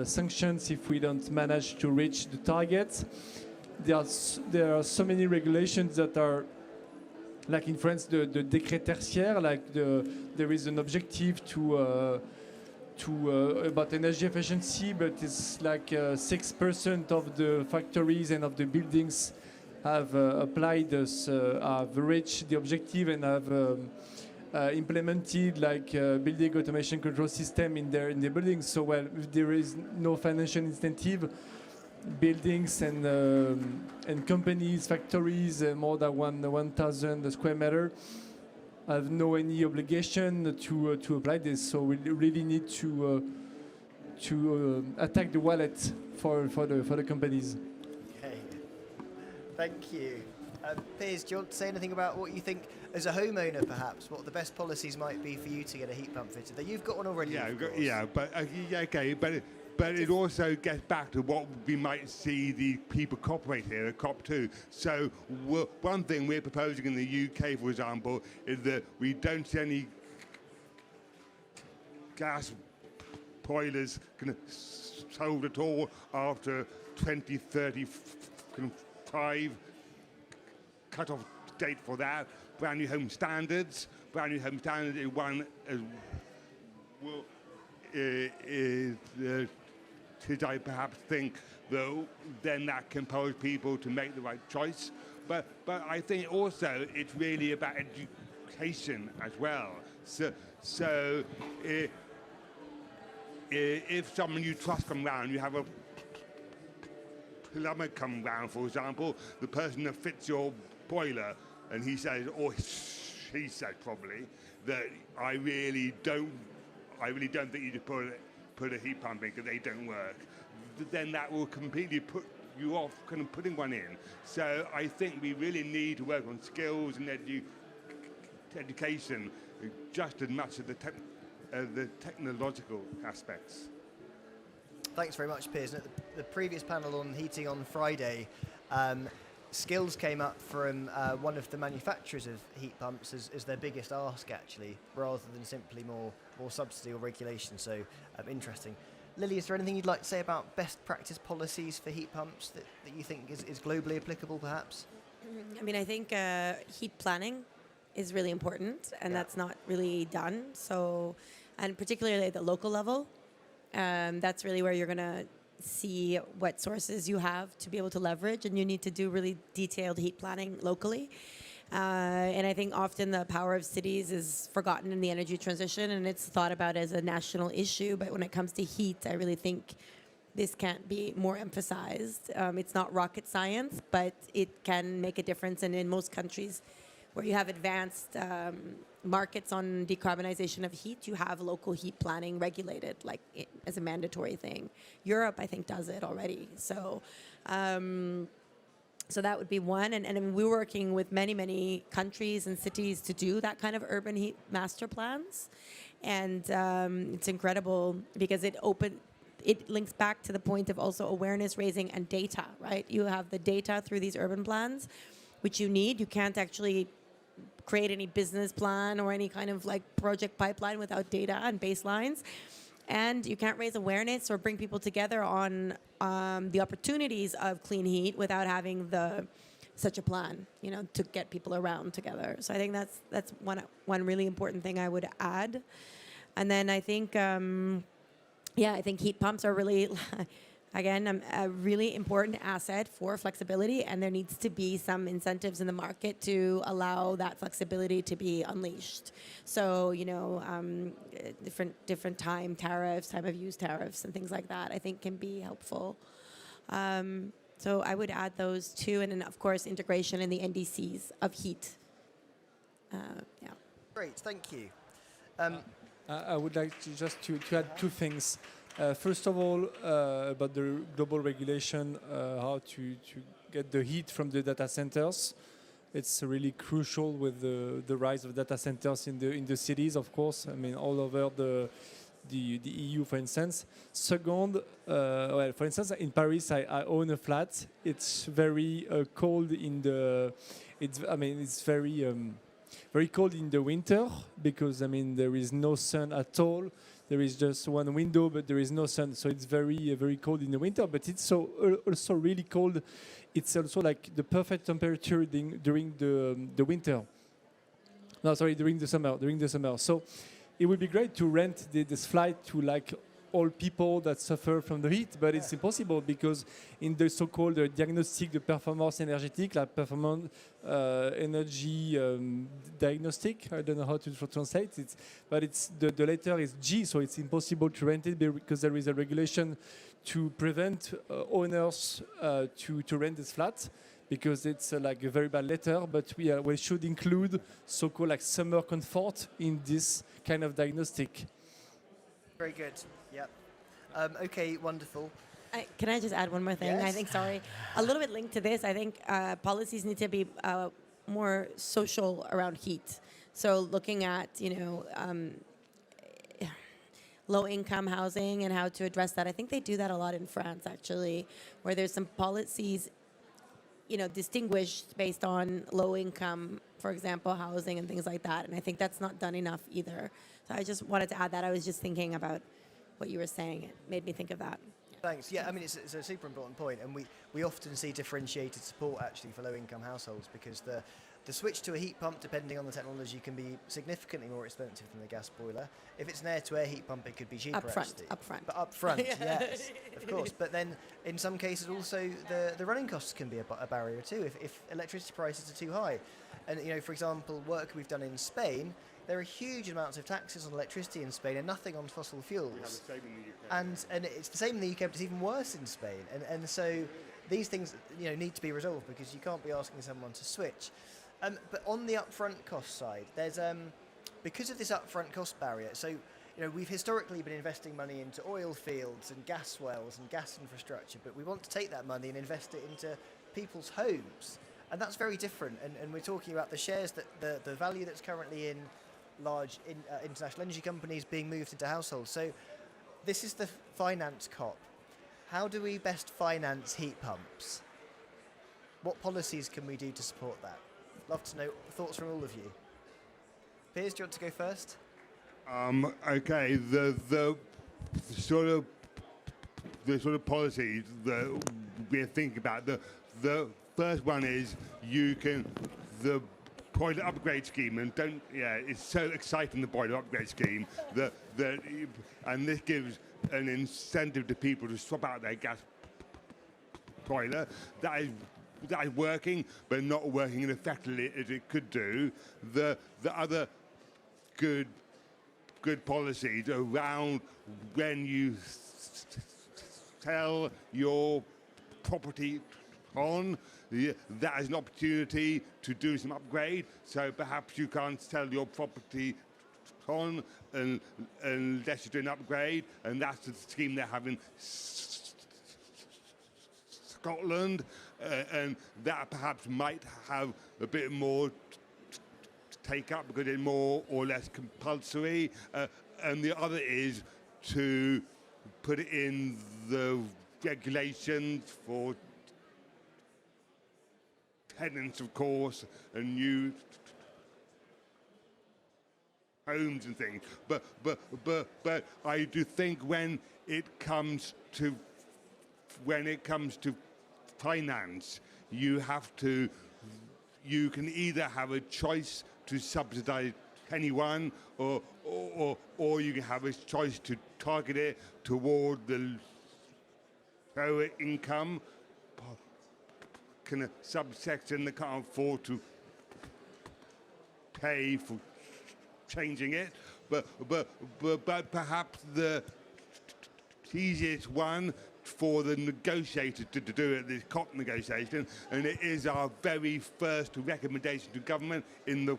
Sanctions if we don't manage to reach the targets. There are so many regulations that are, like in France, the décret tertiaire, like there is an objective to about energy efficiency, but it's like 6% of the factories and of the buildings have applied have reached the objective and have implemented like building automation control system in their buildings. So well, if there is no financial incentive, buildings and companies, factories, more than 1,000 square meter have no any obligation to apply this. So we really need to attack the wallet for the companies. Okay. Thank you. Piers, do you want to say anything about what you think, as a homeowner perhaps, what the best policies might be for you to get a heat pump fitted? You've got one already, Yeah, of course. okay, but it also gets back to what we might see the people cooperate here at COP2. So one thing we're proposing in the UK, for example, is that we don't see any gas boilers sold at all after 2035 cut-off date for that. Brand new home standards. Brand new home standards is one as well. I perhaps think that then that compels people to make the right choice. But I think also it's really about education as well. So if someone you trust come round, you have a plumber come round, for example, the person that fits your boiler, and he says, or she said probably, that I really don't think you should put a heat pump in because they don't work. Then that will completely put you off kind of putting one in. So I think we really need to work on skills and education just as much as the technological aspects. Thanks very much, Piers. At the previous panel on heating on Friday, skills came up from one of the manufacturers of heat pumps as their biggest ask, actually, rather than simply more subsidy or regulation. So interesting. Lily, is there anything you'd like to say about best practice policies for heat pumps that you think is globally applicable, perhaps? I mean, I think heat planning is really important, and that's not really done. So, and particularly at the local level, that's really where you're going to see what sources you have to be able to leverage, and you need to do really detailed heat planning locally. And I think often the power of cities is forgotten in the energy transition, and it's thought about as a national issue. But when it comes to heat, I really think this can't be more emphasized. It's not rocket science, but it can make a difference. And in most countries where you have advanced markets on decarbonization of heat, you have local heat planning regulated, like as a mandatory thing. Europe, I think, does it already. So, so that would be one. And I mean, we're working with many countries and cities to do that kind of urban heat master plans. And it's incredible because it links back to the point of also awareness raising and data, right? You have the data through these urban plans, which you need. You can't actually create any business plan or any kind of like project pipeline without data and baselines. And you can't raise awareness or bring people together on the opportunities of clean heat without having such a plan, to get people around together. So I think that's one really important thing I would add. And then I think, I think heat pumps are really, again, a really important asset for flexibility, and there needs to be some incentives in the market to allow that flexibility to be unleashed. So, different time of use tariffs and things like that, I think can be helpful. So I would add those two, and then of course integration in the NDCs of heat. Great, thank you. I would like to add two things. First of all, about the global regulation, how to get the heat from the data centers. It's really crucial with the rise of data centers in the cities, of course. I mean, all over the EU, for instance. Second, for instance, in Paris, I own a flat. It's very cold in the. It's very cold in the winter because there is no sun at all. There is just one window, but there is no sun, so it's very cold in the winter. But it's also really cold. It's also like the perfect temperature during the winter. No, sorry, during the summer. So it would be great to rent this flight to like all people that suffer from the heat, but it's impossible because in the so-called diagnostic de performance énergétique, la performance energy diagnostic, I don't know how to translate it, but it's the letter is G, so it's impossible to rent it because there is a regulation to prevent owners to rent this flat because it's like a very bad letter, but we should include so-called like summer comfort in this kind of diagnostic. Very good. Yep. Okay, wonderful. Can I just add one more thing? I Yes. think, sorry, a little bit linked to this. I think policies need to be more social around heat. So looking at, low-income housing and how to address that. I think they do that a lot in France, actually, where there's some policies, distinguished based on low-income, for example, housing and things like that. And I think that's not done enough either. So I just wanted to add that. I was just thinking about what you were saying. It made me think of that. Thanks. Yeah, I mean, it's a super important point, and we often see differentiated support actually for low-income households because the switch to a heat pump, depending on the technology, can be significantly more expensive than the gas boiler. If it's an air-to-air heat pump, it could be cheaper actually. Upfront. But upfront, yes, of course. But then, in some cases, also the running costs can be a barrier too. If electricity prices are too high, and for example, work we've done in Spain, there are huge amounts of taxes on electricity in Spain and nothing on fossil fuels. And it's the same in the UK, but it's even worse in Spain. And so these things need to be resolved because you can't be asking someone to switch. But on the upfront cost side, there's because of this upfront cost barrier. So we've historically been investing money into oil fields and gas wells and gas infrastructure, but we want to take that money and invest it into people's homes, and that's very different. And we're talking about the shares that the value that's currently in large international energy companies being moved into households. So this is the finance COP. How do we best finance heat pumps? What policies can we do to support that? Love to know thoughts from all of you. Piers, do you want to go first? Okay, the sort of policies that we're thinking about. The first one is the boiler upgrade scheme, and it's so exciting, the boiler upgrade scheme and this gives an incentive to people to swap out their gas boiler. That is working, but not working as effectively as it could do. The other good policies around when you sell your property on, that is an opportunity to do some upgrade. So perhaps you can't sell your property on unless you do an upgrade, and that's the scheme they have in Scotland, and that perhaps might have a bit more take up because it's more or less compulsory, and the other is to put it in the regulations for tenants, of course, and new homes and things. But I do think when it comes to finance, you can either have a choice to subsidize anyone, or you can have a choice to target it toward the lower income kind of subsection that can't afford to pay for changing it. But perhaps the easiest one for the negotiators to do it, this COP negotiation, and it is our very first recommendation to government in the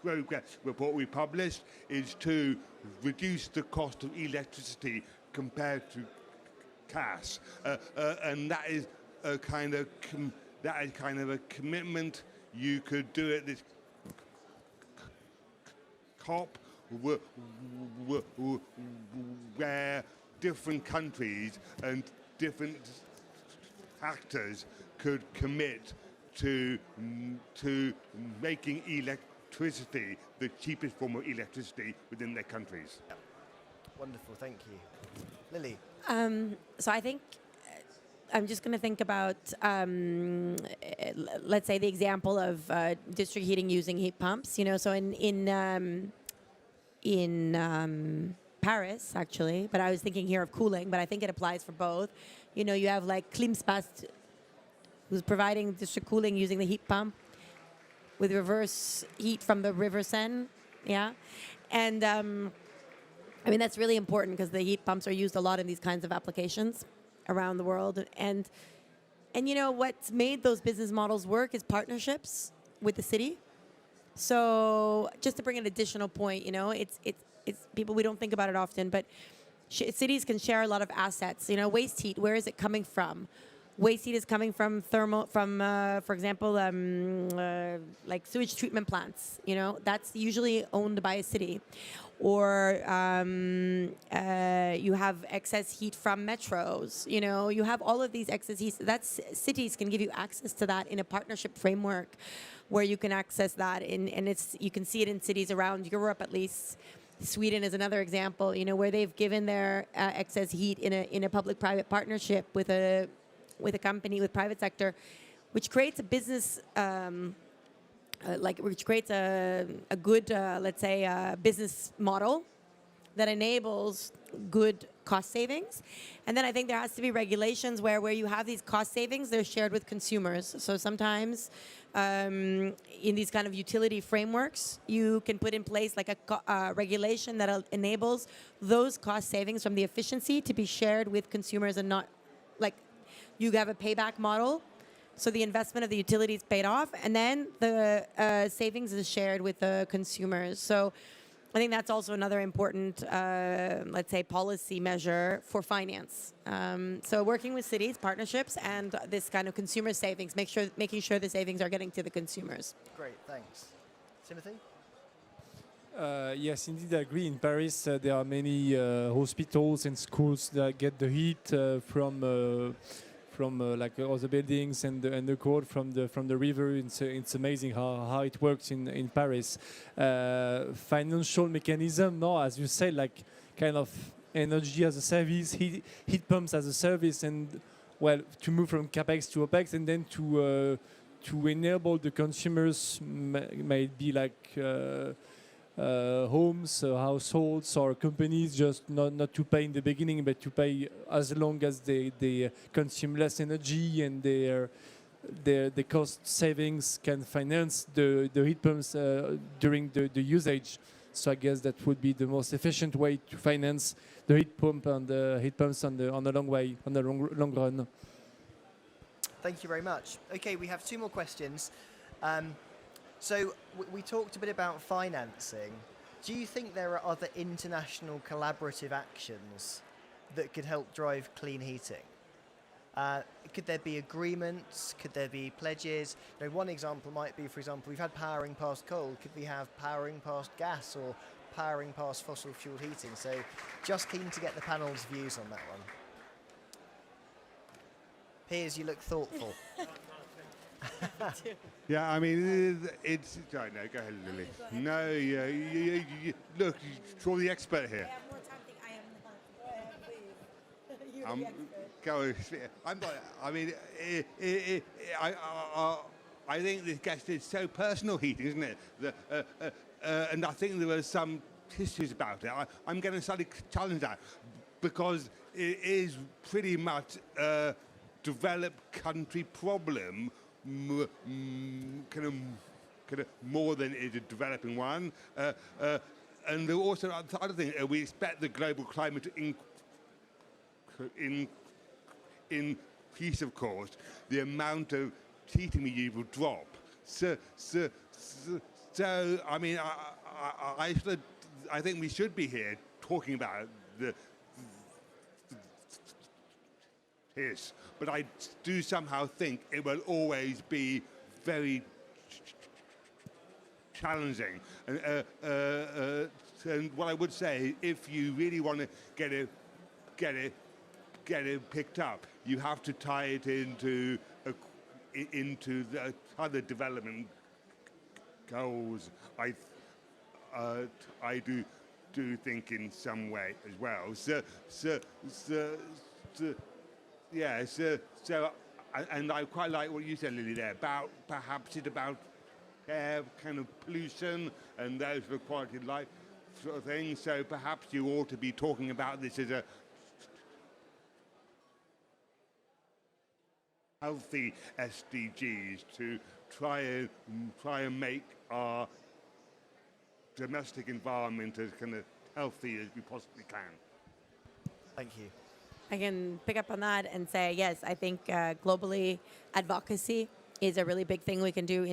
progress report we published, is to reduce the cost of electricity compared to gas, and that is a kind of a commitment. You could do it this COP where different countries and different actors could commit to making electricity the cheapest form of electricity within their countries. Wonderful, thank you. Lily? So I think I'm just going to think about, let's say, the example of district heating using heat pumps. So in Paris, actually, but I was thinking here of cooling, but I think it applies for both. You know, you have like Klimspast, who's providing district cooling using the heat pump with reverse heat from the River Seine, yeah? And I mean, that's really important because the heat pumps are used a lot in these kinds of applications around the world. And you know, what's made those business models work is partnerships with the city. So just to bring an additional point, you know, it's people, we don't think about it often, but cities can share a lot of assets. You know, waste heat, where is it coming from? Waste heat is coming from for example, like sewage treatment plants. You know, that's usually owned by a city. Or you have excess heat from metros. You know, you have all of these excess heat. That's cities can give you access to that in a partnership framework, where you can access that and you can see it in cities around Europe at least. Sweden is another example. You know, where they've given their excess heat in a public-private partnership with a company, with private sector, which creates a business. Which creates a good, let's say, business model that enables good cost savings. And then I think there has to be regulations where you have these cost savings, they're shared with consumers. So sometimes in these kind of utility frameworks, you can put in place like a regulation that enables those cost savings from the efficiency to be shared with consumers, and not like you have a payback model. So the investment of the utility is paid off, and then the savings is shared with the consumers. So I think that's also another important, let's say, policy measure for finance. So working with cities, partnerships, and this kind of consumer savings, making sure the savings are getting to the consumers. Great, thanks. Timothy? Yes, indeed, I agree. In Paris, there are many hospitals and schools that get the heat from like all the buildings and the cold from the river. It's amazing how it works in Paris. Financial mechanism, no, as you said, like kind of energy as a service, heat pumps as a service, and well, to move from capex to opex, and then to enable the consumers, might be like homes, households, or companies, just not to pay in the beginning, but to pay as long as they consume less energy, and the cost savings can finance the heat pumps during the usage. So I guess that would be the most efficient way to finance the heat pump and the heat pumps on the long run. Thank you very much. Okay, we have two more questions. So we talked a bit about financing. Do you think there are other international collaborative actions that could help drive clean heating? Could there be agreements? Could there be pledges? You know, one example might be, for example, we've had powering past coal. Could we have powering past gas, or powering past fossil fuel heating? So just keen to get the panel's views on that one. Piers, you look thoughtful. Yeah, I mean, it's... Sorry, no, go ahead, Lily. No, you look, you're the expert here. I have more time to think. I am not. Please. You're the expert. Go, I'm not... I mean, I think this guest is so personal heating, isn't it? And I think there were some issues about it. I'm going to slightly challenge that, because it is pretty much a developed country problem, kind of more than it is a developing one. And there are also other things. We expect the global climate to increase, of course. The amount of heating we use will drop. So I mean, I think we should be here talking about this, but I do somehow think it will always be very challenging. And what I would say, if you really want to get it picked up, you have to tie it into the other development goals. I do think in some way as well. Yeah, so, and I quite like what you said, Lily, there, about perhaps it's about air kind of pollution and those for quality of life sort of thing. So perhaps you ought to be talking about this as a healthy SDGs to try and make our domestic environment as kind of healthy as we possibly can. Thank you. I can pick up on that and say, yes, I think globally advocacy is a really big thing we can do.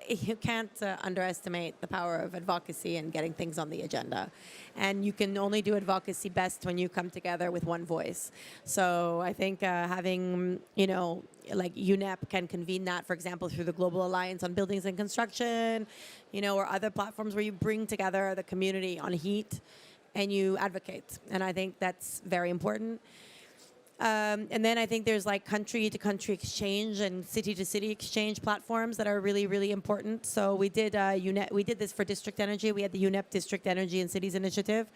You can't underestimate the power of advocacy and getting things on the agenda. And you can only do advocacy best when you come together with one voice. So I think having, like UNEP can convene that, for example, through the Global Alliance on Buildings and Construction, or other platforms where you bring together the community on heat and you advocate. And I think that's very important. And then I think there's like country-to-country exchange and city-to-city exchange platforms that are really, really important. So we did we did this for District Energy. We had the UNEP District Energy and Cities Initiative,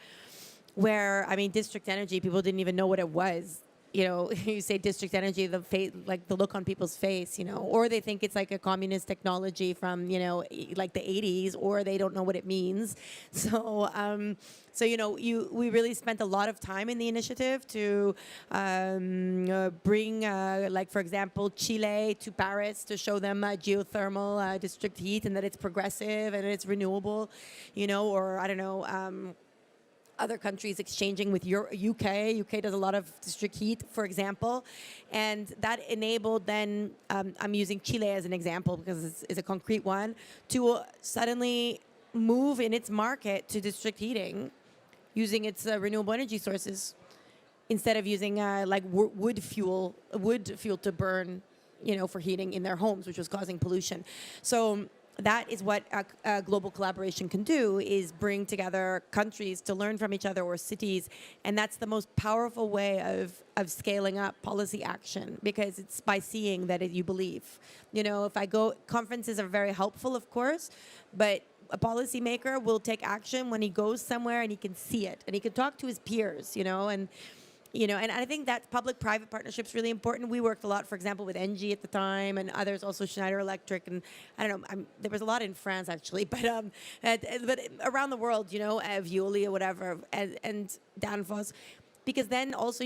where District Energy, people didn't even know what it was. You say district energy, the look on people's face, or they think it's like a communist technology from, like the 80s, or they don't know what it means. So, we really spent a lot of time in the initiative to bring, for example, Chile to Paris to show them geothermal district heat and that it's progressive and it's renewable, or I don't know, other countries exchanging with UK. UK does a lot of district heat, for example. And that enabled then, I'm using Chile as an example because it's a concrete one, to suddenly move in its market to district heating using its renewable energy sources instead of using wood fuel to burn, for heating in their homes, which was causing pollution. So that is what global collaboration can do, is bring together countries to learn from each other, or cities. And that's the most powerful way of scaling up policy action, because it's by seeing that you believe. If I go, conferences are very helpful, of course, but a policymaker will take action when he goes somewhere and he can see it and he can talk to his peers, and I think that public-private partnership is really important. We worked a lot, for example, with Engie at the time, and others, also Schneider Electric, and I don't know, there was a lot in France actually, but around the world, Veolia, whatever, and Danfoss, because then also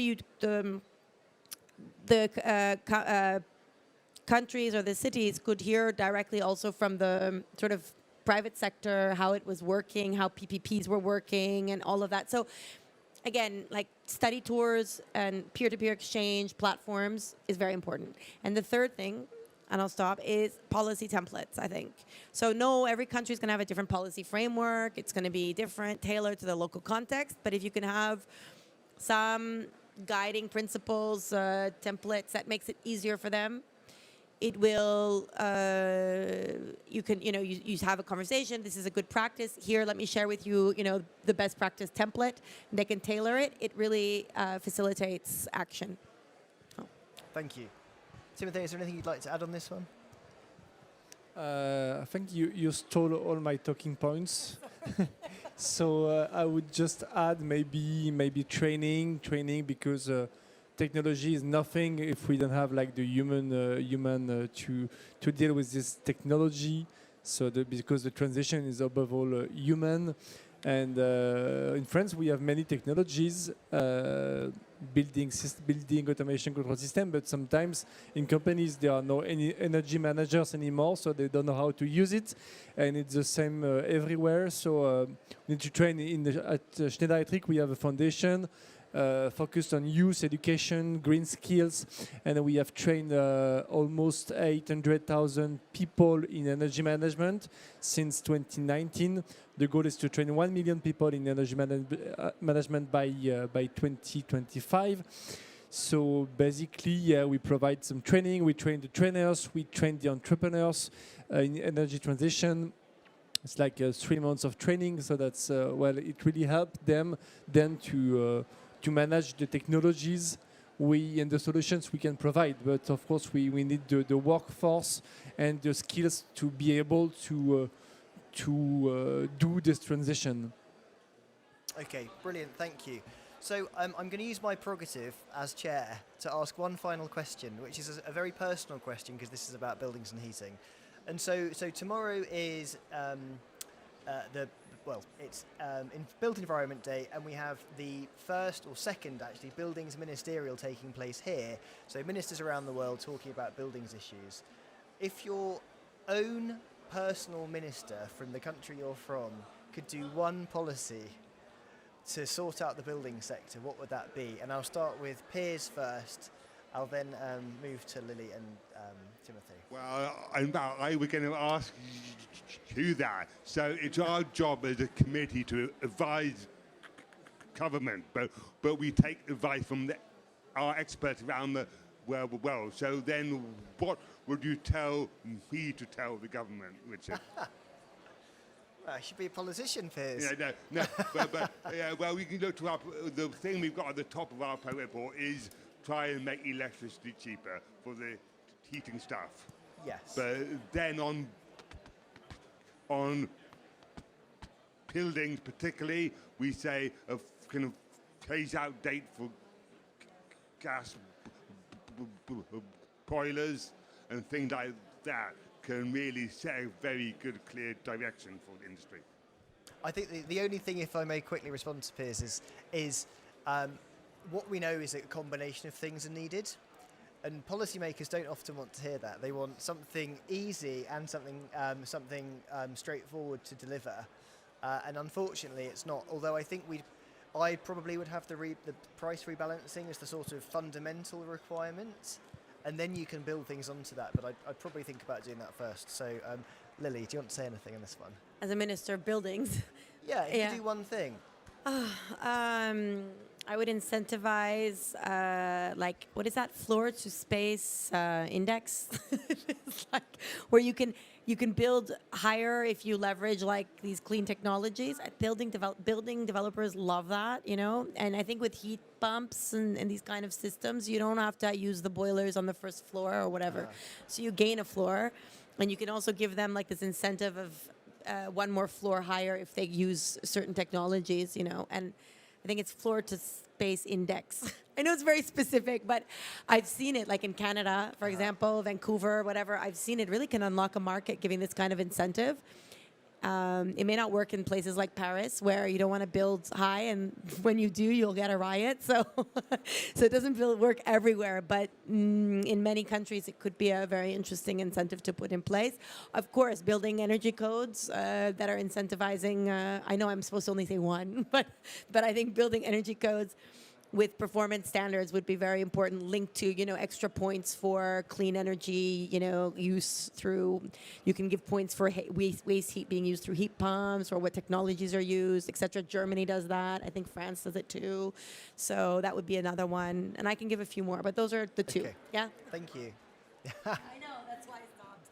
the countries or the cities could hear directly also from the sort of private sector how it was working, how PPPs were working, and all of that. So, again, like study tours and peer-to-peer exchange platforms is very important. And the third thing, and I'll stop, is policy templates, I think. So no, every country is going to have a different policy framework. It's going to be different, tailored to the local context. But if you can have some guiding principles, templates that makes it easier for them, it will, you have a conversation. This is a good practice. Here, let me share with you, the best practice template. They can tailor it. It really facilitates action. Oh. Thank you. Timothy, is there anything you'd like to add on this one? I think you stole all my talking points. So I would just add maybe training because technology is nothing if we don't have like the human to deal with this technology. So because the transition is above all human, and in France we have many technologies, building automation control system, but sometimes in companies there are no any energy managers anymore, so they don't know how to use it, and it's the same everywhere. So we need to train at Schneider Electric. We have a foundation focused on youth education, green skills, and we have trained almost 800,000 people in energy management since 2019. The goal is to train 1 million people in energy management by 2025. So basically, we provide some training. We train the trainers. We train the entrepreneurs in energy transition. It's like 3 months of training. So that's it really helped them then to manage the technologies and the solutions we can provide. But of course, we need the workforce and the skills to be able to do this transition. Okay, brilliant, thank you. So I'm going to use my prerogative as chair to ask one final question, which is a very personal question because this is about buildings and heating. And so tomorrow is the well, it's Built Environment Day, and we have the first or second, actually, buildings ministerial taking place here. So ministers around the world talking about buildings issues. If your own personal minister from the country you're from could do one policy to sort out the building sector, what would that be? And I'll start with Piers first. I'll then move to Lily and Timothy. Well, I was going to ask you that. So it's our job as a committee to advise government, but we take advice from our experts around the world. So then what would you tell me to tell the government, Richard? Well, I should be a politician, Piers. Yeah, no, but well, we can look to the thing we've got at the top of our report is try and make electricity cheaper for the heating stuff. Yes. But then on buildings particularly, we say a kind of phase out date for gas boilers and things like that can really set a very good, clear direction for the industry. I think the only thing, if I may quickly respond to Piers, is what we know is that a combination of things are needed. And policymakers don't often want to hear that. They want something easy and something straightforward to deliver. And unfortunately, it's not. Although I probably would have the price rebalancing as the sort of fundamental requirement, and then you can build things onto that. But I'd probably think about doing that first. So, Lily, do you want to say anything on this one? As a minister of buildings, Yeah, if you do one thing. I would incentivize, like, what is that, floor to space index? It's like where you can build higher if you leverage like these clean technologies. Building developers love that, you know. And I think with heat pumps and these kind of systems, you don't have to use the boilers on the first floor or whatever. So you gain a floor, and you can also give them like this incentive of one more floor higher if they use certain technologies, you know. And I think it's floor to space index. I know it's very specific, but I've seen it like in Canada, for example, Vancouver, whatever. I've seen it really can unlock a market giving this kind of incentive. It may not work in places like Paris where you don't want to build high, and when you do, you'll get a riot. So, so it doesn't work everywhere, but in many countries, it could be a very interesting incentive to put in place. Of course, building energy codes that are incentivizing. I know I'm supposed to only say one, but I think building energy codes with performance standards would be very important, linked to, you know, extra points for clean energy, you know, use through, you can give points for waste heat being used through heat pumps, or what technologies are used, etc. Germany does that. I think France does it too. So that would be another one. And I can give a few more, but those are the two. Okay. Yeah? Thank you. I know, that's why I stopped.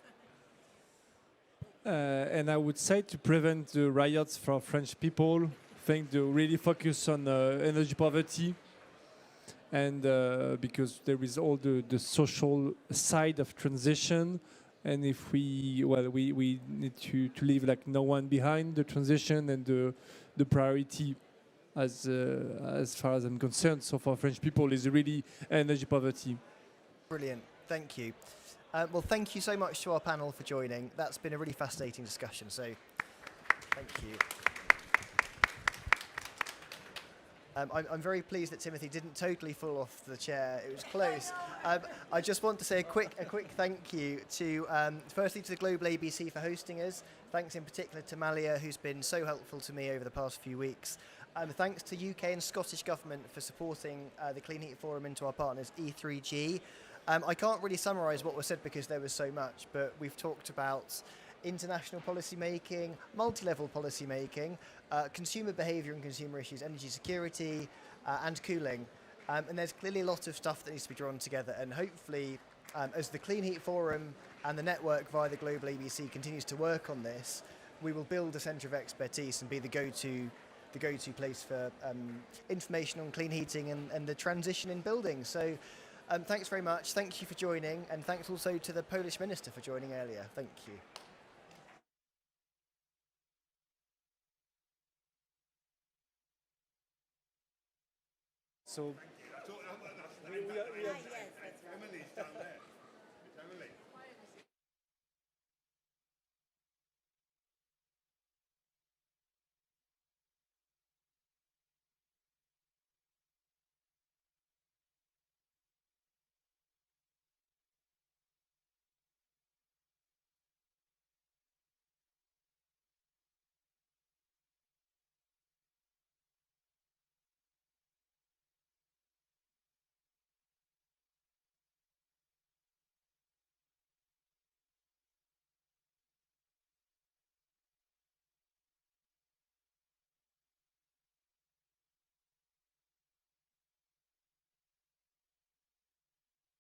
And I would say to prevent the riots for French people, I think to really focus on energy poverty. And because there is all the social side of transition, and if we need to leave like no one behind the transition, and the priority as far as I'm concerned, so for French people, is really energy poverty. Brilliant. Thank you. Well, thank you so much to our panel for joining. That's been a really fascinating discussion. So, thank you. I'm very pleased that Timothy didn't totally fall off the chair. It was close. I just want to say a quick thank you to, firstly, to the Global ABC for hosting us. Thanks in particular to Malia, who's been so helpful to me over the past few weeks. Thanks to UK and Scottish Government for supporting the Clean Heat Forum, and to our partners E3G. I can't really summarise what was said because there was so much, but we've talked about international policy making, multi-level policy making, consumer behaviour and consumer issues, energy security, and cooling. And there's clearly a lot of stuff that needs to be drawn together. And hopefully, as the Clean Heat Forum and the network via the Global ABC continues to work on this, we will build a centre of expertise and be the go-to place for information on clean heating and the transition in buildings. So thanks very much. Thank you for joining. And thanks also to the Polish Minister for joining earlier. Thank you. So